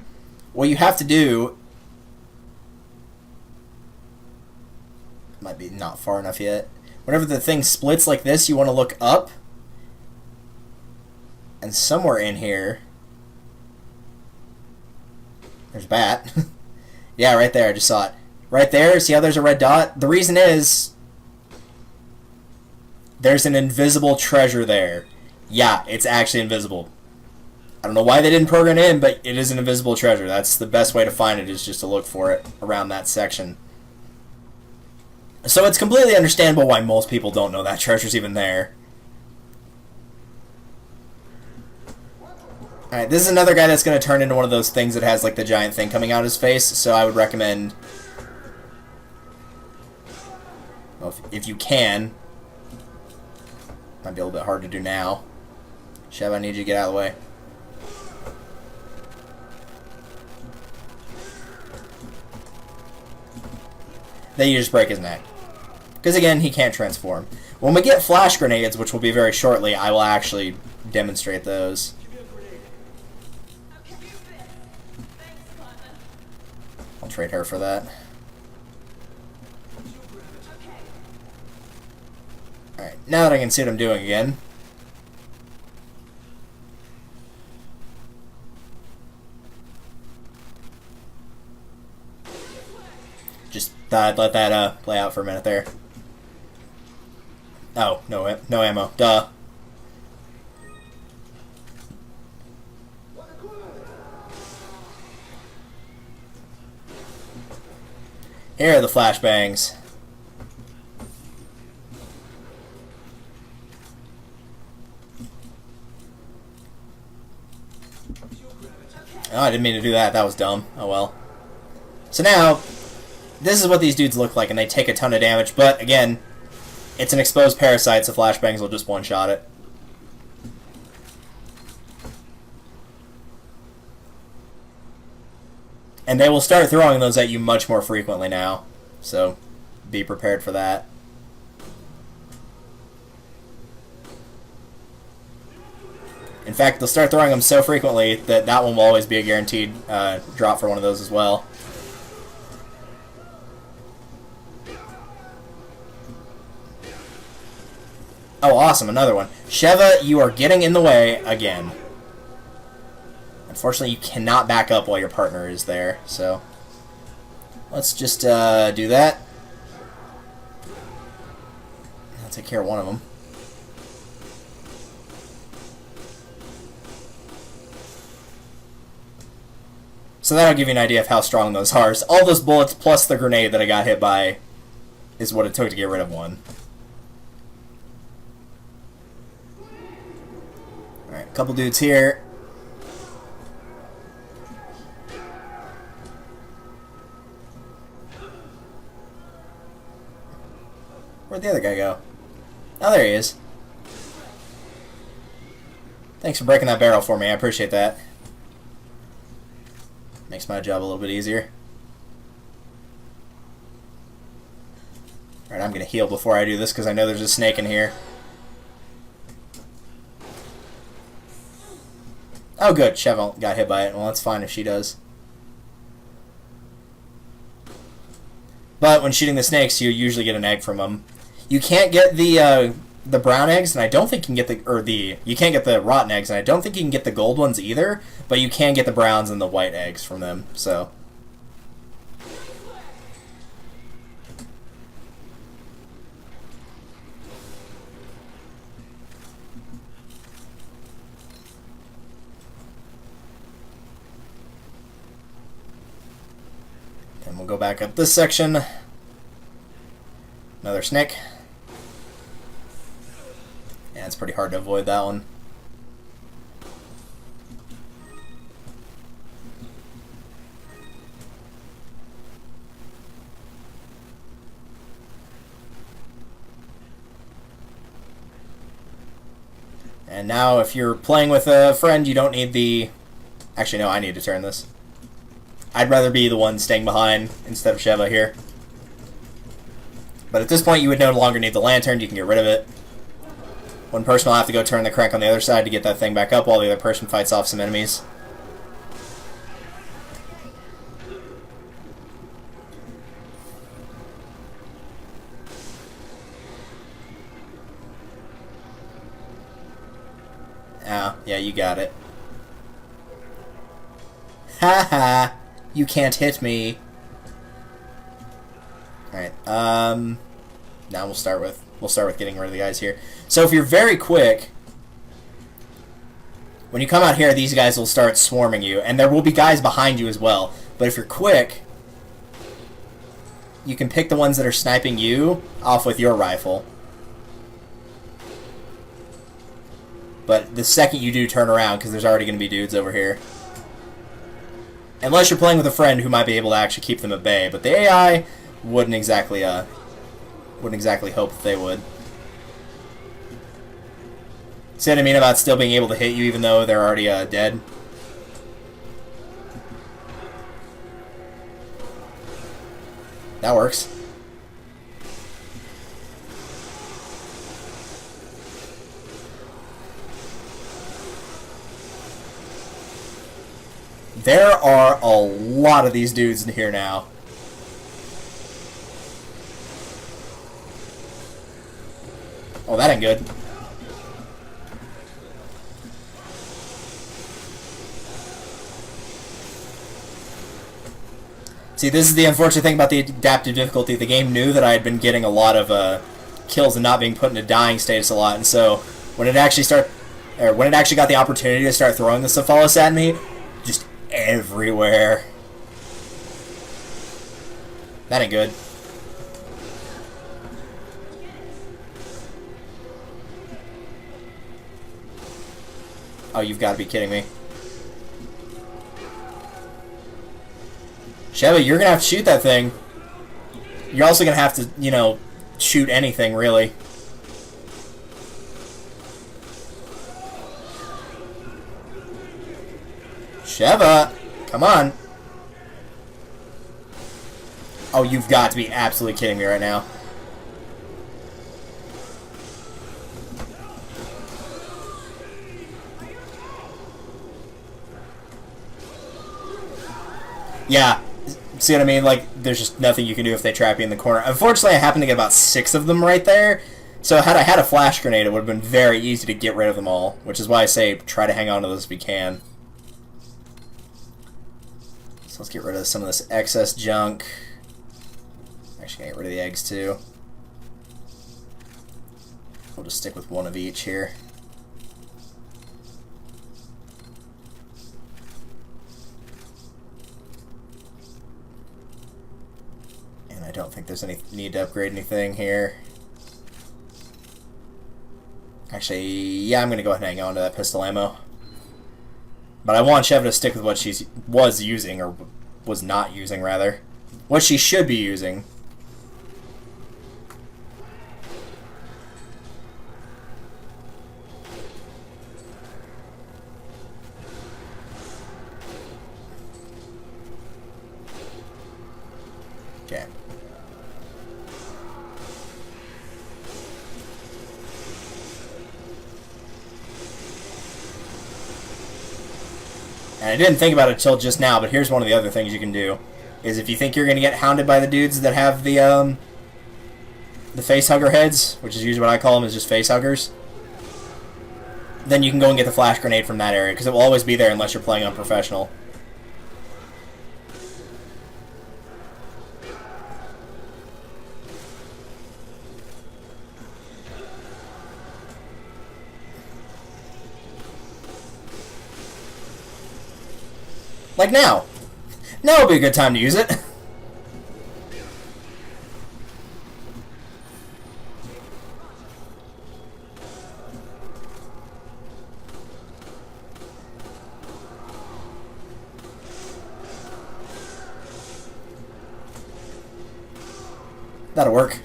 what you have to do... Might be not far enough yet. Whenever the thing splits like this, you want to look up. And somewhere in here... There's a bat. Yeah, right there. I just saw it. Right there. See how there's a red dot? The reason is... There's an invisible treasure there. Yeah, it's actually invisible. I don't know why they didn't program it in, but it is an invisible treasure. That's the best way to find it, is just to look for it around that section. So it's completely understandable why most people don't know that treasure's even there. Alright, this is another guy that's going to turn into one of those things that has like the giant thing coming out of his face, so I would recommend... Well, if you can... Might be a little bit hard to do now. Chev, I need you to get out of the way. Then you just break his neck. Because again, he can't transform. When we get flash grenades, which will be very shortly, I will actually demonstrate those. I'll trade her for that. Alright, now that I can see what I'm doing again. Just thought I'd let that play out for a minute there. Oh, no ammo. Duh. Here are the flashbangs. Oh, I didn't mean to do that. That was dumb. Oh well. So now, this is what these dudes look like, and they take a ton of damage, but again, it's an exposed parasite, so flashbangs will just one-shot it. And they will start throwing those at you much more frequently now, so be prepared for that. In fact, they'll start throwing them so frequently that that one will always be a guaranteed drop for one of those as well. Oh, awesome, another one. Sheva, you are getting in the way again. Unfortunately, you cannot back up while your partner is there, so... Let's just do that. I'll take care of one of them. So that'll give you an idea of how strong those are. So all those bullets plus the grenade that I got hit by is what it took to get rid of one. Alright, a couple dudes here. Where'd the other guy go? Oh, there he is. Thanks for breaking that barrel for me. I appreciate that. Makes my job a little bit easier. Alright, I'm going to heal before I do this because I know there's a snake in here. Oh, good. Cheval got hit by it. Well, that's fine if she does. But when shooting the snakes, you usually get an egg from them. You can't get the brown eggs, and I don't think you can get you can't get the rotten eggs, and I don't think you can get the gold ones either. But you can get the browns and the white eggs from them. So. Then we'll go back up this section. Another snake. Yeah, it's pretty hard to avoid that one. And now if you're playing with a friend, you don't need the... Actually, no, I need to turn this. I'd rather be the one staying behind instead of Sheva here. But at this point, you would no longer need the lantern. You can get rid of it. One person will have to go turn the crank on the other side to get that thing back up while the other person fights off some enemies. Oh, yeah, you got it. Ha ha! You can't hit me. Alright, now we'll start with getting rid of the guys here. So if you're very quick, when you come out here, these guys will start swarming you, and there will be guys behind you as well. But if you're quick, you can pick the ones that are sniping you off with your rifle. But the second you do turn around, because there's already going to be dudes over here. Unless you're playing with a friend who might be able to actually keep them at bay. But the AI wouldn't exactly hope that they would. See what I mean about still being able to hit you even though they're already dead? That works. There are a lot of these dudes in here now. Oh, that ain't good. See, this is the unfortunate thing about the adaptive difficulty. The game knew that I had been getting a lot of kills and not being put into dying status a lot, and so when it actually got the opportunity to start throwing the Cephalus at me, just everywhere. That ain't good. Oh, you've got to be kidding me. Sheva, you're going to have to shoot that thing. You're also going to have to, you know, shoot anything, really. Sheva! Come on! Oh, you've got to be absolutely kidding me right now. Yeah. See what I mean? Like, there's just nothing you can do if they trap you in the corner. Unfortunately, I happened to get about 6 of them right there. So had I had a flash grenade, it would have been very easy to get rid of them all. Which is why I say try to hang on to those if you can. So let's get rid of some of this excess junk. Actually, get rid of the eggs too. We'll just stick with one of each here. there's any need to upgrade anything here. Actually, yeah, I'm gonna go ahead and hang on to that pistol ammo. But I want Sheva to stick with what she was using, or was not using, rather. What she should be using. Okay. And I didn't think about it till just now, but here's one of the other things you can do. Is if you think you're going to get hounded by the dudes that have the facehugger heads, which is usually what I call them, is just facehuggers, then you can go and get the flash grenade from that area, because it will always be there unless you're playing on professional. Like now. Now would be a good time to use it. That'll work.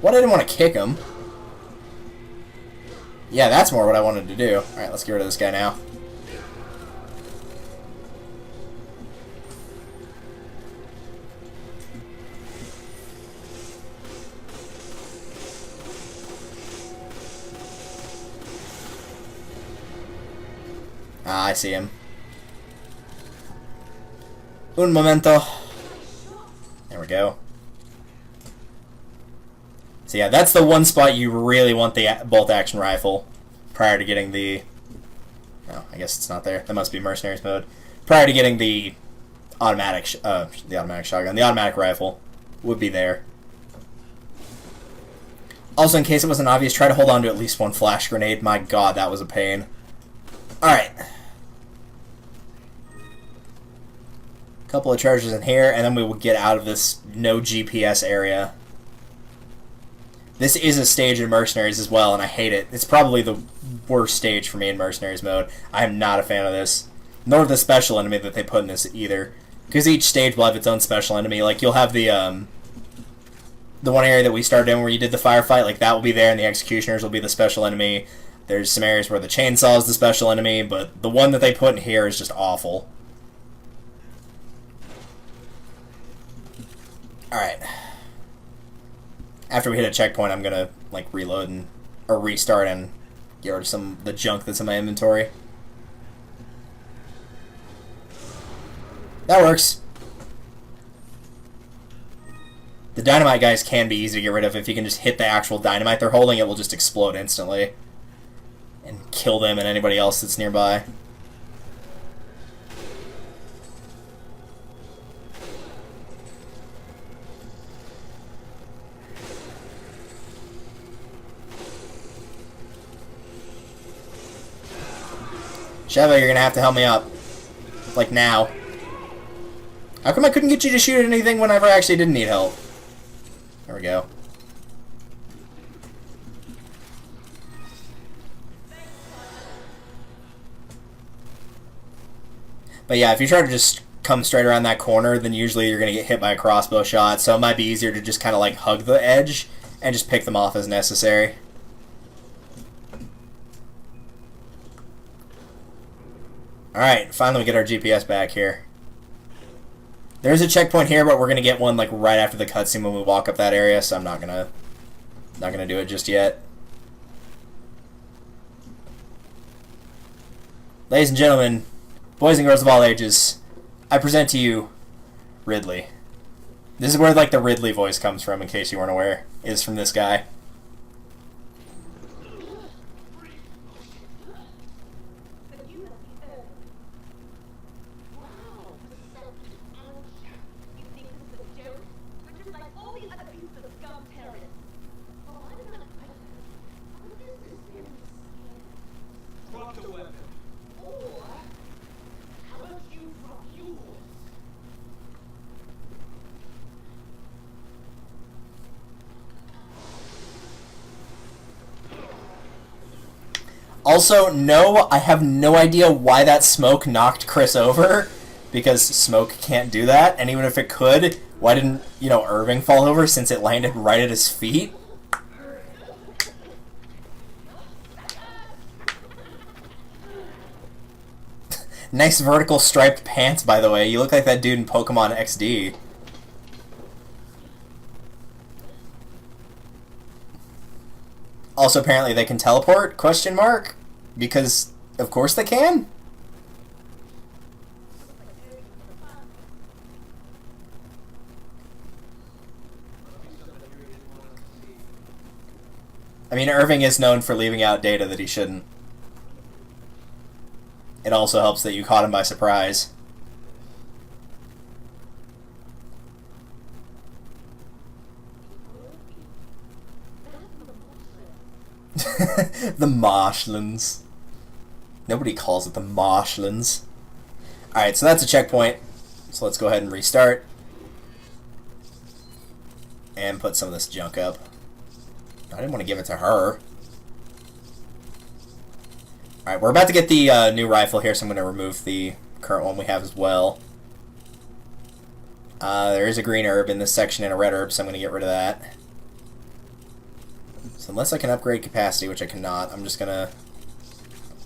What, I didn't want to kick him. Yeah, that's more what I wanted to do. Alright, let's get rid of this guy now. Ah, I see him. Un momento. There we go. So yeah, that's the one spot you really want the bolt-action rifle prior to getting the... Oh, I guess it's not there. That must be mercenaries mode. Prior to getting the automatic shotgun. The automatic rifle would be there. Also, in case it wasn't obvious, try to hold on to at least one flash grenade. My god, that was a pain. Alright. Couple of charges in here, and then we will get out of this no GPS area. This is a stage in Mercenaries as well, and I hate it. It's probably the worst stage for me in Mercenaries mode. I am not a fan of this. Nor the special enemy that they put in this either. Because each stage will have its own special enemy. Like, you'll have the one area that we started in where you did the firefight, like that will be there, and the Executioners will be the special enemy. There's some areas where the chainsaw is the special enemy, but the one that they put in here is just awful. Alright. After we hit a checkpoint, I'm gonna like reload and or restart and get rid of some the junk that's in my inventory. That works. The dynamite guys can be easy to get rid of. If you can just hit the actual dynamite they're holding, it will just explode instantly and kill them and anybody else that's nearby. Sheva, you're gonna have to help me up. Like now. How come I couldn't get you to shoot at anything whenever I actually didn't need help? There we go. But yeah, if you try to just come straight around that corner, then usually you're gonna get hit by a crossbow shot, so it might be easier to just kind of like hug the edge and just pick them off as necessary. Alright, finally we get our GPS back here. There's a checkpoint here, but we're gonna get one like right after the cutscene when we walk up that area, so I'm not gonna do it just yet. Ladies and gentlemen, boys and girls of all ages, I present to you Ridley. This is where like the Ridley voice comes from, in case you weren't aware. It is from this guy. Also, no, I have no idea why that smoke knocked Chris over, because smoke can't do that, and even if it could, why didn't, you know, Irving fall over since it landed right at his feet? Nice vertical striped pants, by the way. You look like that dude in Pokemon XD. Also, apparently they can teleport? Question mark? Because, of course they can? I mean, Irving is known for leaving out data that he shouldn't. It also helps that you caught him by surprise. The marshlands. Nobody calls it the marshlands. Alright, so that's a checkpoint. So let's go ahead and restart. And put some of this junk up. I didn't want to give it to her. Alright, we're about to get the new rifle here, so I'm going to remove the current one we have as well. There is a green herb in this section and a red herb, so I'm going to get rid of that. So unless I can upgrade capacity, which I cannot, I'm just going to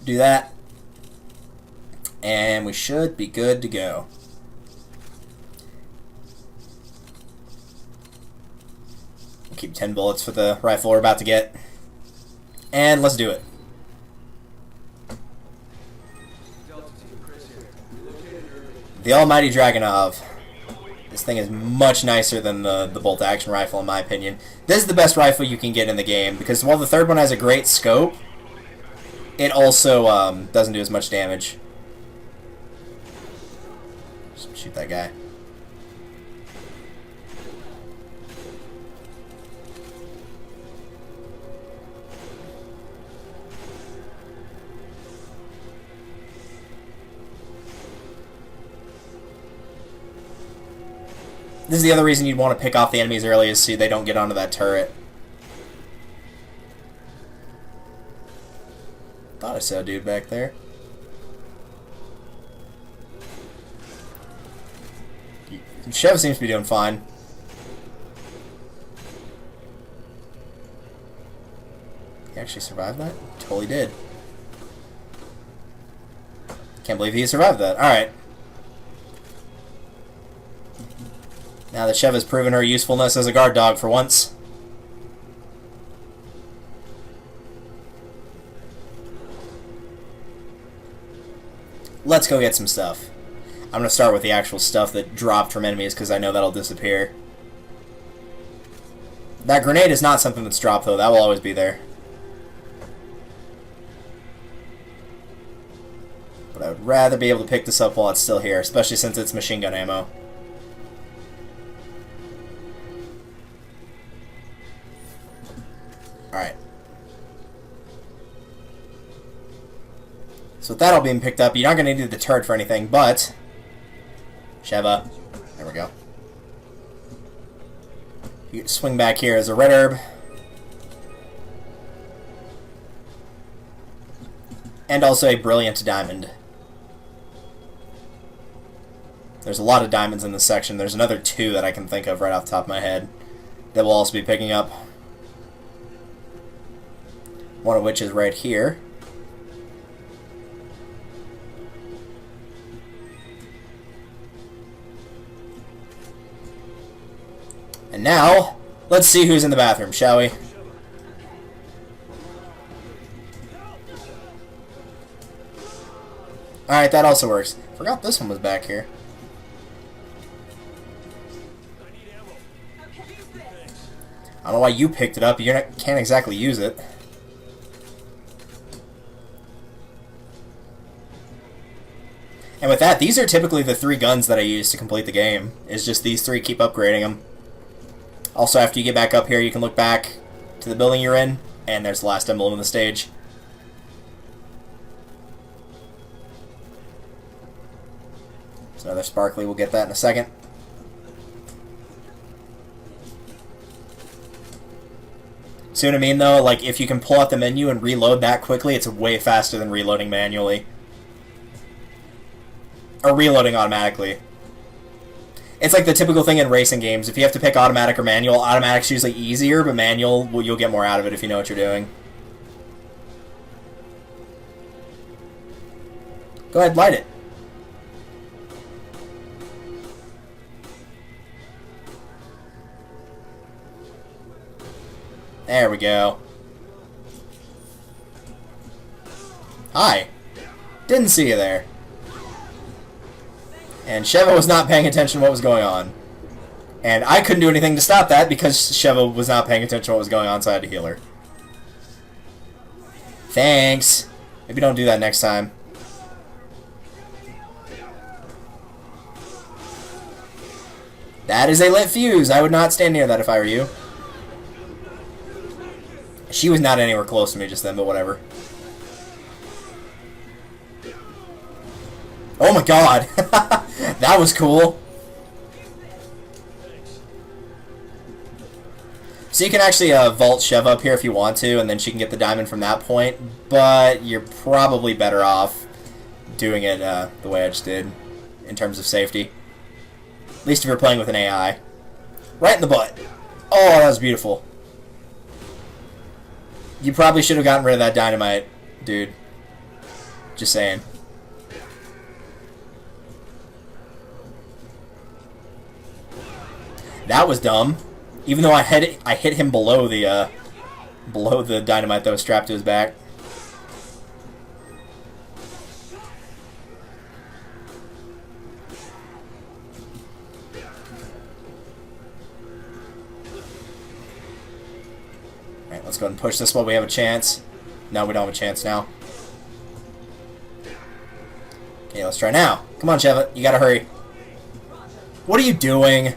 do that. And we should be good to go. We'll keep 10 bullets for the rifle we're about to get. And let's do it. The almighty Dragonov. This thing is much nicer than the bolt-action rifle, in my opinion. This is the best rifle you can get in the game, because while the third one has a great scope, it also doesn't do as much damage. Just shoot that guy. This is the other reason you'd want to pick off the enemies early, is so they don't get onto that turret. Thought I saw a dude back there. Chev seems to be doing fine. He actually survived that? Totally did. Can't believe he survived that. Alright. Now that Chev has proven her usefulness as a guard dog for once. Let's go get some stuff. I'm going to start with the actual stuff that dropped from enemies, because I know that'll disappear. That grenade is not something that's dropped, though. That will always be there. But I would rather be able to pick this up while it's still here, especially since it's machine gun ammo. Alright. So with that all being picked up, you're not going to need the turret for anything, but... Sheva. There we go. You swing back here as a red herb. And also a brilliant diamond. There's a lot of diamonds in this section. There's another 2 that I can think of right off the top of my head that we'll also be picking up. One of which is right here. And now, let's see who's in the bathroom, shall we? Alright, that also works. Forgot this one was back here. I don't know why you picked it up. You can't exactly use it. And with that, these are typically the 3 guns that I use to complete the game. It's just these 3, keep upgrading them. Also, after you get back up here, you can look back to the building you're in, and there's the last emblem on the stage. There's another sparkly, we'll get that in a second. See what I mean, though? Like, if you can pull out the menu and reload that quickly, it's way faster than reloading manually. Or reloading automatically. It's like the typical thing in racing games. If you have to pick automatic or manual, automatic's usually easier, but manual, well, you'll get more out of it if you know what you're doing. Go ahead, light it. There we go. Hi. Didn't see you there. And Sheva was not paying attention to what was going on. And I couldn't do anything to stop that because Sheva was not paying attention to what was going on, so I had to heal her. Thanks. Maybe don't do that next time. That is a lit fuse. I would not stand near that if I were you. She was not anywhere close to me just then, but whatever. Oh my god! That was cool. So you can actually vault Shev up here if you want to, and then she can get the diamond from that point, but you're probably better off doing it the way I just did, in terms of safety. At least if you're playing with an AI. Right in the butt. Oh, that was beautiful. You probably should have gotten rid of that dynamite, dude. Just saying. That was dumb. Even though I hit him below the dynamite that was strapped to his back. Alright, let's go ahead and push this while we have a chance. No, we don't have a chance now. Okay, let's try now. Come on, Sheva, you gotta hurry. What are you doing?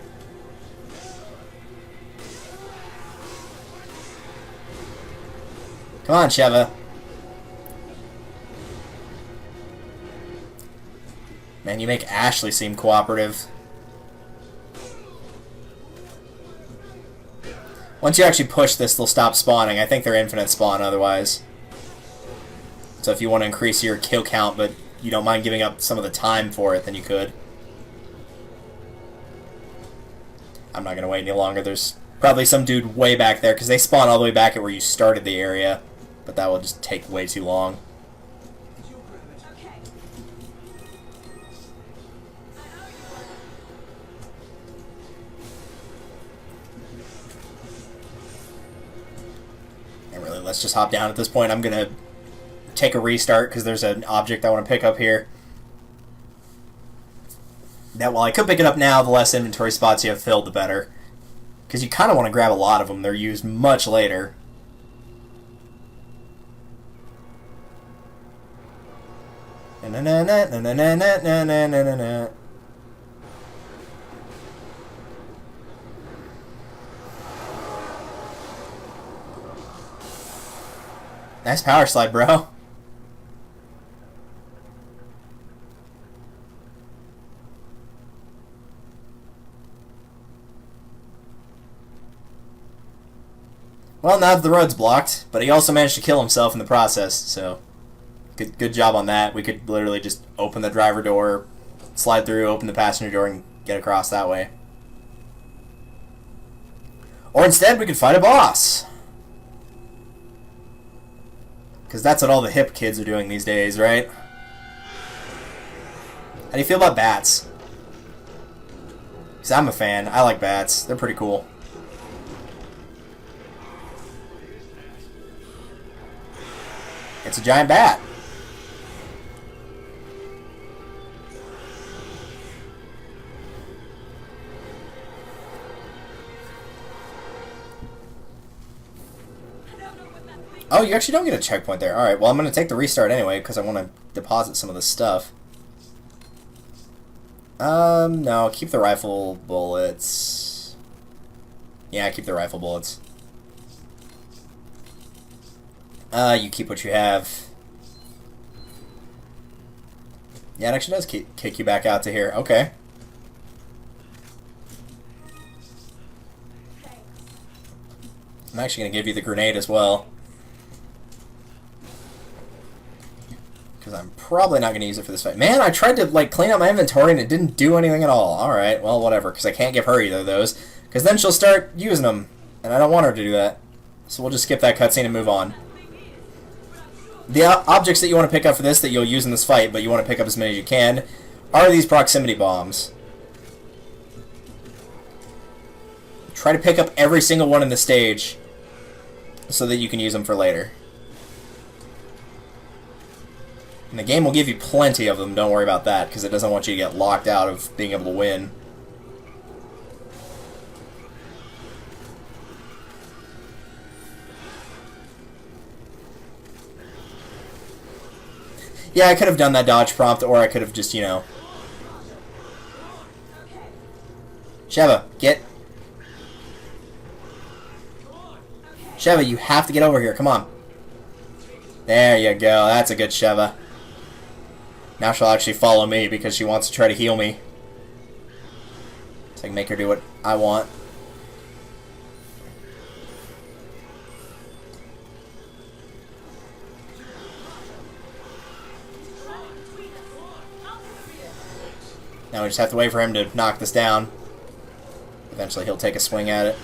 Come on, Sheva. Man, you make Ashley seem cooperative. Once you actually push this, they'll stop spawning. I think they're infinite spawn otherwise. So if you want to increase your kill count, but you don't mind giving up some of the time for it, then you could. I'm not going to wait any longer. There's probably some dude way back there, because they spawn all the way back at where you started the area. But that will just take way too long. And really, let's just hop down at this point. I'm going to take a restart because there's an object I want to pick up here. That while I could pick it up now, the less inventory spots you have filled, the better. Because you kind of want to grab a lot of them. They're used much later. Na na na na na na na na na na na. Nice power slide, bro. Well, now the road's blocked, but he also managed to kill himself in the process, so good job on that. We could literally just open the driver door, slide through, open the passenger door, and get across that way. Or instead, we could fight a boss. Because that's what all the hip kids are doing these days, right? How do you feel about bats? Because I'm a fan. I like bats. They're pretty cool. It's a giant bat. Oh, you actually don't get a checkpoint there. Alright, well, I'm going to take the restart anyway, because I want to deposit some of this stuff. No, keep the rifle bullets. Yeah, keep the rifle bullets. You keep what you have. Yeah, it actually does kick you back out to here. Okay. I'm actually going to give you the grenade as well. Because I'm probably not going to use it for this fight. Man, I tried to like clean up my inventory and it didn't do anything at all. Alright, well, whatever. Because I can't give her either of those. Because then she'll start using them. And I don't want her to do that. So we'll just skip that cutscene and move on. The objects that you want to pick up for this that you'll use in this fight, but you want to pick up as many as you can, are these proximity bombs. Try to pick up every single one in the stage so that you can use them for later. And the game will give you plenty of them, don't worry about that, because it doesn't want you to get locked out of being able to win. Yeah, I could have done that dodge prompt, or I could have just, you know... Sheva, get... Sheva, you have to get over here, come on. There you go, that's a good Sheva. Now she'll actually follow me, because she wants to try to heal me. So I can make her do what I want. Now we just have to wait for him to knock this down. Eventually he'll take a swing at it.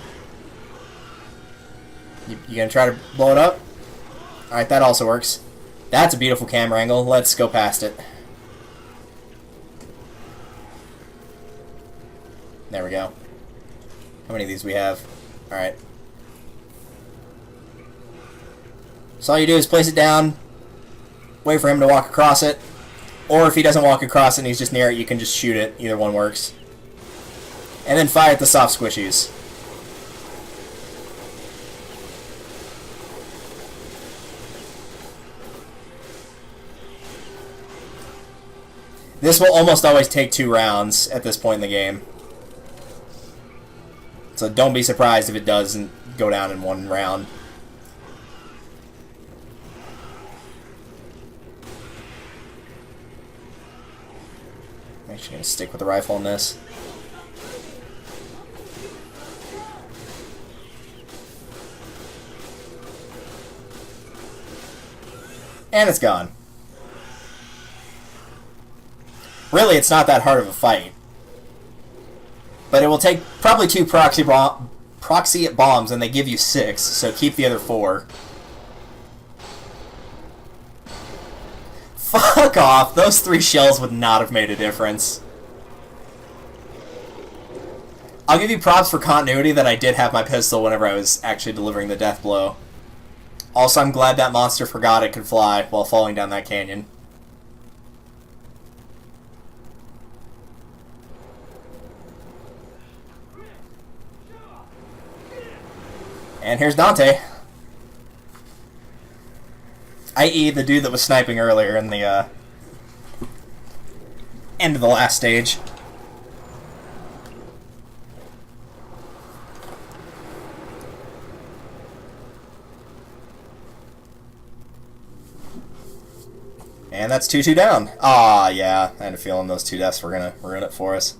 You gonna try to blow it up? Alright, that also works. That's a beautiful camera angle. Let's go past it. There we go. How many of these we have? Alright. So all you do is place it down, wait for him to walk across it, or if he doesn't walk across it and he's just near it, you can just shoot it. Either one works. And then fire at the soft squishies. This will almost always take 2 rounds at this point in the game. So don't be surprised if it doesn't go down in 1 round. I'm actually going to stick with the rifle on this. And it's gone. Really, it's not that hard of a fight. But it will take probably 2 proxy bombs, and they give you 6, so keep the other 4. Fuck off! Those 3 shells would not have made a difference. I'll give you props for continuity that I did have my pistol whenever I was actually delivering the death blow. Also, I'm glad that monster forgot it could fly while falling down that canyon. And here's Dante. I.e. the dude that was sniping earlier in the end of the last stage. And that's 2-2 down. Ah, yeah. I had a feeling those 2 deaths were gonna ruin it for us.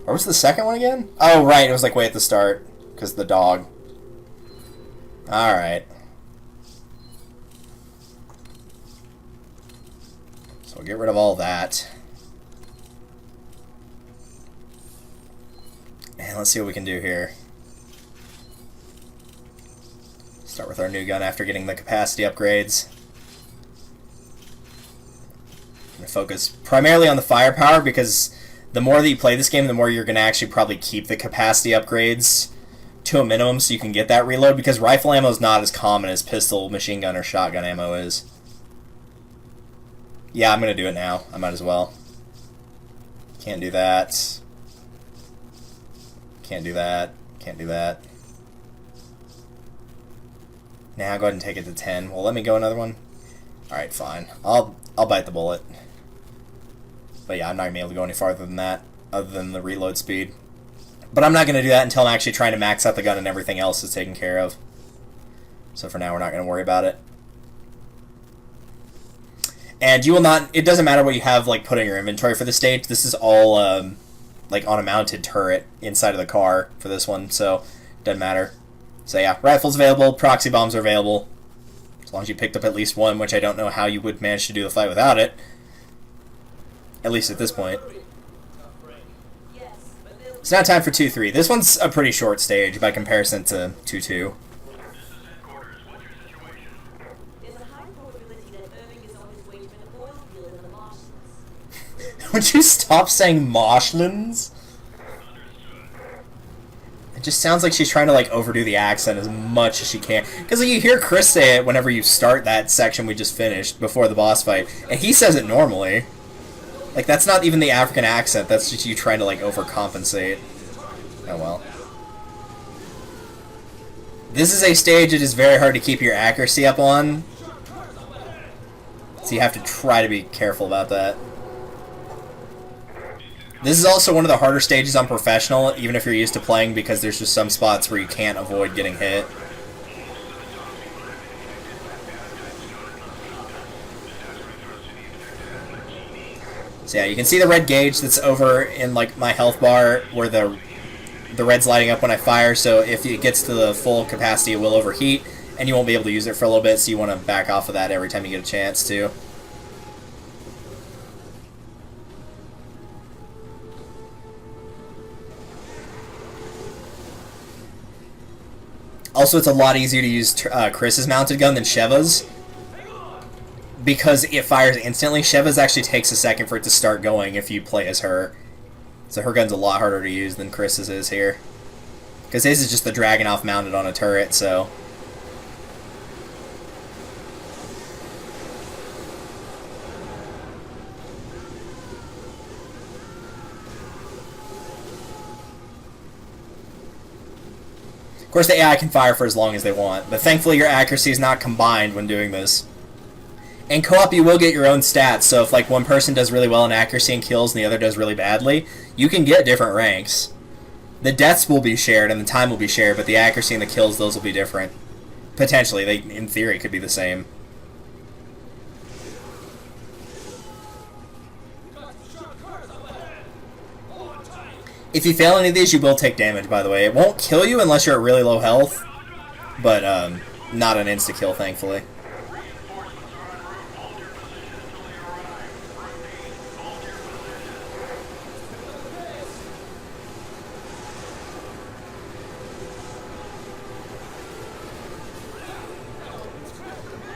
Where was the second one again? Oh, right. It was like way at the start. Because of the dog. Alright. So we'll get rid of all that. And let's see what we can do here. Start with our new gun after getting the capacity upgrades. I'm going to focus primarily on the firepower because the more that you play this game, the more you're going to actually probably keep the capacity upgrades to a minimum so you can get that reload, because rifle ammo is not as common as pistol, machine gun, or shotgun ammo is. Yeah, I'm going to do it now. I might as well. Can't do that. Can't do that. Can't do that. Now go ahead and take it to 10. Well, let me go another one. Alright, fine. I'll bite the bullet. But yeah, I'm not going to be able to go any farther than that, other than the reload speed. But I'm not going to do that until I'm actually trying to max out the gun and everything else is taken care of. So for now, we're not going to worry about it. And you will not... It doesn't matter what you have like put in your inventory for this stage. This is all like on a mounted turret inside of the car for this one, so it doesn't matter. So yeah, rifles available, proxy bombs are available. As long as you picked up at least one, which I don't know how you would manage to do the fight without it. At least at this point. Yes, It's now time for 2-3. This one's a pretty short stage by comparison to 2-2. there's a high probability that Irving is on his way to an oilfield in the marshlands. Would you stop saying marshlands? It just sounds like she's trying to like overdo the accent as much as she can. Because you hear Chris say it whenever you start that section we just finished before the boss fight, and he says it normally. Like that's not even the African accent. That's just you trying to like overcompensate. Oh well. This is a stage it is very hard to keep your accuracy up on, so you have to try to be careful about that. This is also one of the harder stages on Professional, even if you're used to playing, because there's just some spots where you can't avoid getting hit. So yeah, you can see the red gauge that's over in like my health bar where the red's lighting up when I fire, so if it gets to the full capacity it will overheat, and you won't be able to use it for a little bit, so you want to back off of that every time you get a chance to. Also, it's a lot easier to use Chris's mounted gun than Sheva's, because it fires instantly. Sheva's actually takes a second for it to start going if you play as her. So her gun's a lot harder to use than Chris's is here. Because his is just the Dragunov mounted on a turret, so... Of course, the AI can fire for as long as they want, but thankfully your accuracy is not combined when doing this. In co-op, you will get your own stats, so if like one person does really well in accuracy and kills and the other does really badly, you can get different ranks. The deaths will be shared and the time will be shared, but the accuracy and the kills, those will be different. Potentially, they, in theory, could be the same. If you fail any of these, you will take damage, by the way. It won't kill you unless you're at really low health, but not an insta-kill, thankfully.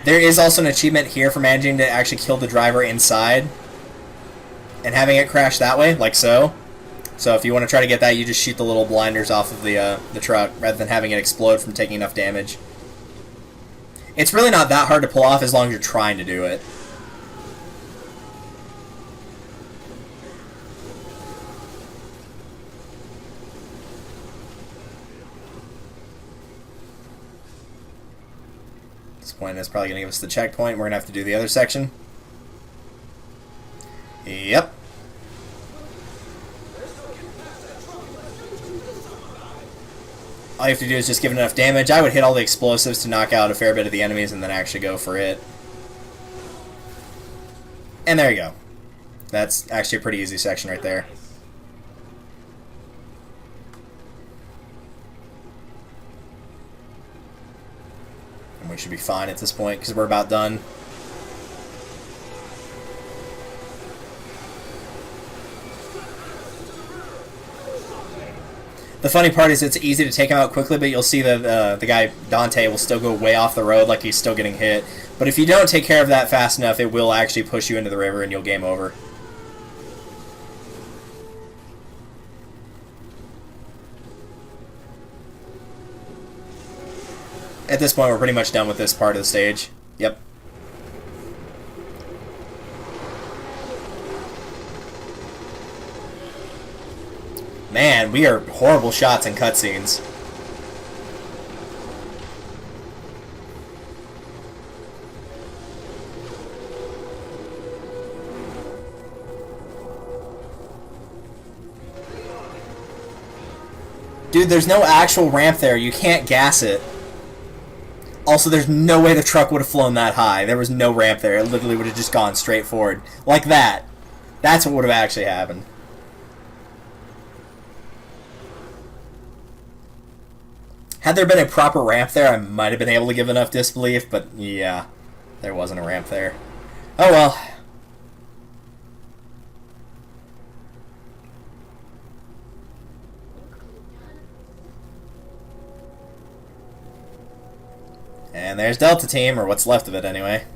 There is also an achievement here for managing to actually kill the driver inside and having it crash that way, like so. So if you want to try to get that, you just shoot the little blinders off of the truck rather than having it explode from taking enough damage. It's really not that hard to pull off as long as you're trying to do it. At this point, it's probably going to give us the checkpoint. We're going to have to do the other section. Yep. All you have to do is just give it enough damage. I would hit all the explosives to knock out a fair bit of the enemies and then actually go for it. And there you go. That's actually a pretty easy section right there. And we should be fine at this point because we're about done. The funny part is it's easy to take him out quickly, but you'll see that the guy, Dante, will still go way off the road like he's still getting hit. But if you don't take care of that fast enough, it will actually push you into the river and you'll game over. At this point, we're pretty much done with this part of the stage. Yep. Man, we are horrible shots in cutscenes. Dude, there's no actual ramp there. You can't gas it. Also, there's no way the truck would have flown that high. There was no ramp there. It literally would have just gone straight forward. Like that. That's what would have actually happened. Had there been a proper ramp there, I might have been able to give enough disbelief, but yeah, there wasn't a ramp there. Oh well. And there's Delta Team, or what's left of it anyway.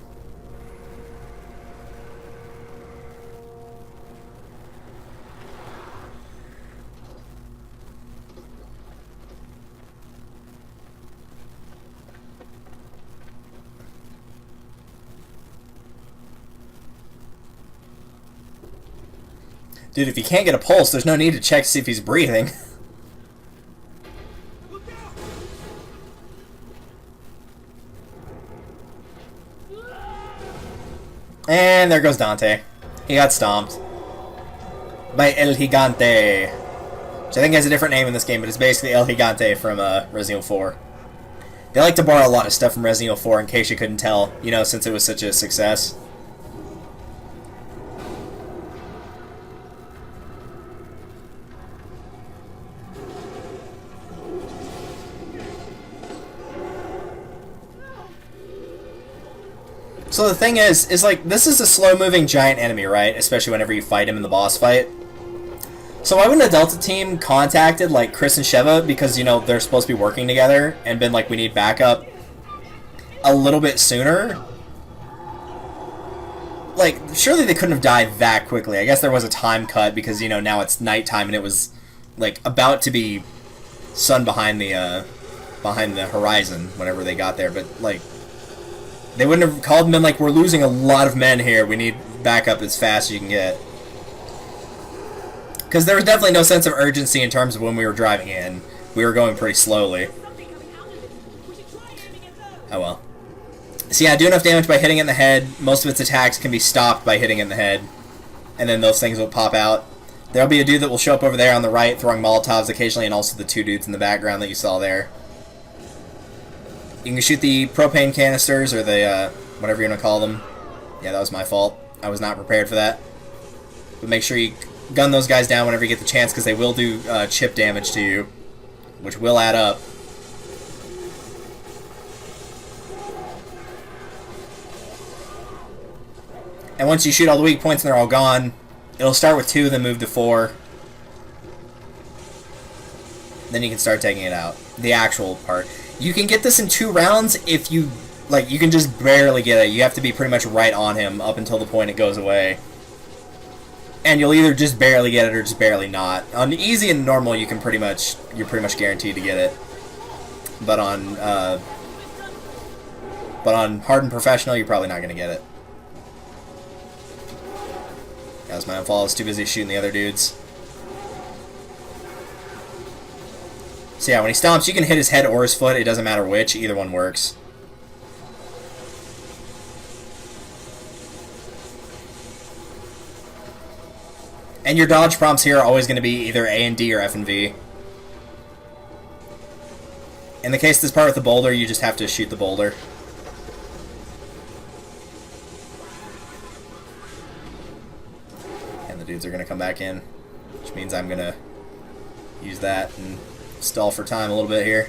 Dude, if you can't get a pulse, there's no need to check to see if he's breathing. And there goes Dante. He got stomped by El Gigante, which I think has a different name in this game, but it's basically El Gigante from Resident Evil 4. They like to borrow a lot of stuff from Resident Evil 4, in case you couldn't tell, you know, since it was such a success. So the thing is like, this is a slow-moving giant enemy, right? Especially whenever you fight him in the boss fight. So why wouldn't a Delta Team contacted, like, Chris and Sheva, because, you know, they're supposed to be working together, and been like, we need backup a little bit sooner? Like, surely they couldn't have died that quickly. I guess there was a time cut, because, you know, now it's nighttime, and it was, like, about to be sun behind the horizon whenever they got there, but, like, they wouldn't have called and been like, we're losing a lot of men here, we need backup as fast as you can get. Because there was definitely no sense of urgency in terms of when we were driving in. We were going pretty slowly. Oh well. So yeah, do enough damage by hitting it in the head. Most of its attacks can be stopped by hitting it in the head. And then those things will pop out. There'll be a dude that will show up over there on the right, throwing Molotovs occasionally, and also the two dudes in the background that you saw there. You can shoot the propane canisters, or the, whatever you want to call them. Yeah, that was my fault. I was not prepared for that. But make sure you gun those guys down whenever you get the chance, because they will do chip damage to you, which will add up. And once you shoot all the weak points and they're all gone, it'll start with 2, then move to 4. Then you can start taking it out. The actual part. You can get this in 2 rounds if you, like, you can just barely get it. You have to be pretty much right on him up until the point it goes away. And you'll either just barely get it or just barely not. On easy and normal, you're pretty much guaranteed to get it. But on hard and professional, you're probably not going to get it. That was my own fault. I was too busy shooting the other dudes. So yeah, when he stomps, you can hit his head or his foot. It doesn't matter which. Either one works. And your dodge prompts here are always going to be either A and D or F and V. In the case of this part with the boulder, you just have to shoot the boulder. And the dudes are going to come back in, which means I'm going to use that and stall for time a little bit here.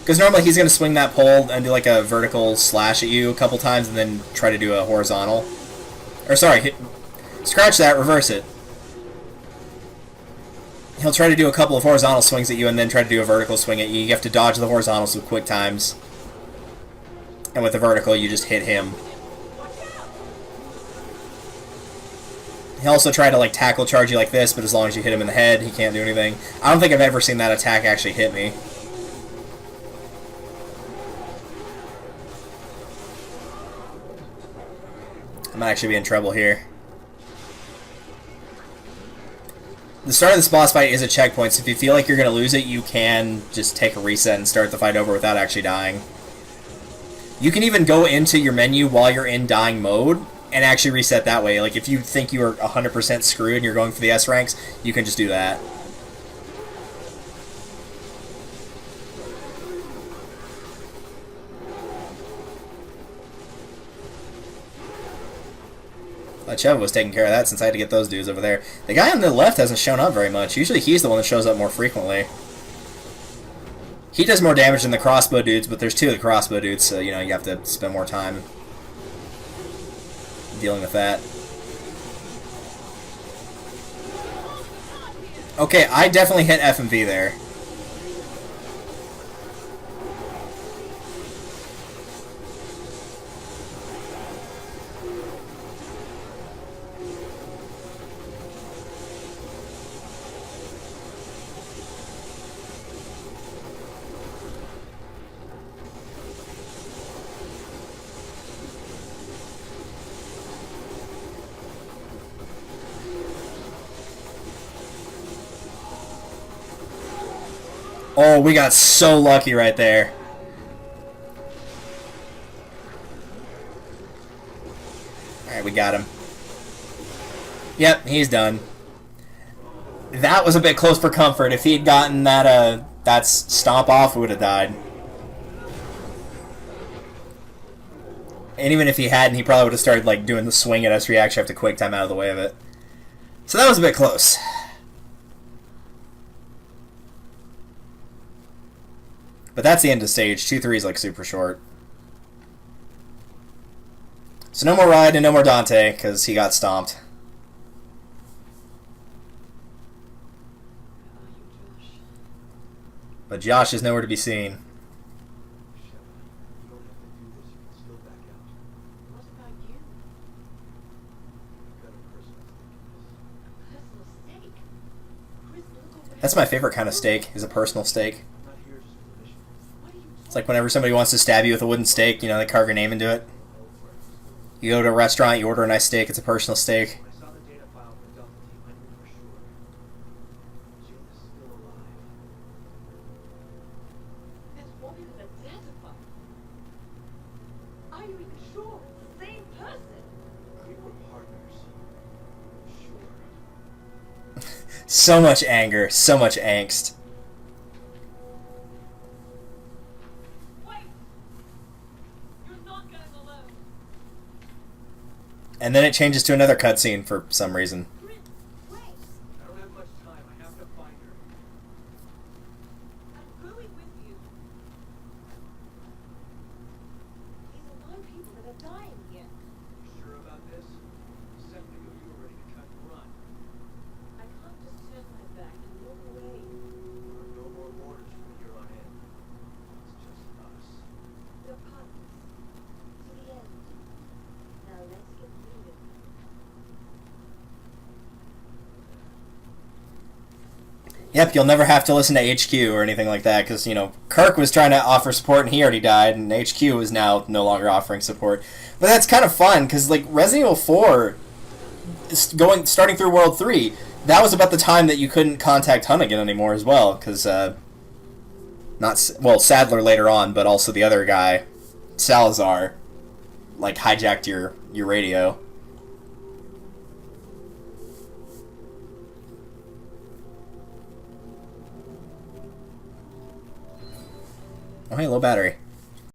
Because normally he's going to swing that pole and do like a vertical slash at you a couple times and then try to do a horizontal. Or sorry, scratch that, reverse it. He'll try to do a couple of horizontal swings at you and then try to do a vertical swing at you. You have to dodge the horizontals with quick times. And with the vertical, you just hit him. He'll also try to like tackle charge you like this, but as long as you hit him in the head, he can't do anything. I don't think I've ever seen that attack actually hit me. I might actually be in trouble here. The start of this boss fight is a checkpoint, so if you feel like you're going to lose it, you can just take a reset and start the fight over without actually dying. You can even go into your menu while you're in dying mode and actually reset that way. Like, if you think you are 100% screwed and you're going for the S ranks, you can just do that. Cheva was taking care of that since I had to get those dudes over there. The guy on the left hasn't shown up very much. Usually he's the one that shows up more frequently. He does more damage than the crossbow dudes, but there's two of the crossbow dudes, so, you know, you have to spend more time dealing with that. Okay, I definitely hit F and V there. Oh, we got so lucky right there. Alright, we got him. Yep, he's done. That was a bit close for comfort. If he'd gotten that stomp off, we would have died. And even if he hadn't, he probably would have started like doing the swing at us. We actually have to quick time out of the way of it. So that was a bit close. But that's the end of stage. 2-3 is like super short. So no more Ride and no more Dante, because he got stomped. But Josh is nowhere to be seen. What about you? Personal stake? Chris, look around. That's my favorite kind of steak, is a personal steak. What are you It's like whenever somebody wants to stab you with a wooden stake, you know, they carve your name into it. You go to a restaurant, you order a nice steak, it's a personal steak. I saw the data file for Delta Team. I knew for sure. Jane is still alive. That's what we could identify. Are you even sure it's the same person? We were partners. Sure. So much anger, so much angst. Wait! You're not going alone. And then it changes to another cutscene for some reason. Chris, wait! I don't have much time. I have to find her. I'm going with you. These are my people that are dying here. Sure about this? A second ago you were ready to cut and run. I can't just turn my back and walk away. There are no more orders from here on in. It's just us. We're partners. To the end. Now let's get moving. Yep, you'll never have to listen to HQ or anything like that, because, you know, Kirk was trying to offer support and he already died, and HQ is now no longer offering support. But that's kind of fun, because, like, Resident Evil 4, starting through World 3, that was about the time that you couldn't contact Hunnigan anymore as well, because, Sadler later on, but also the other guy, Salazar, like, hijacked your radio. Oh, hey, low battery.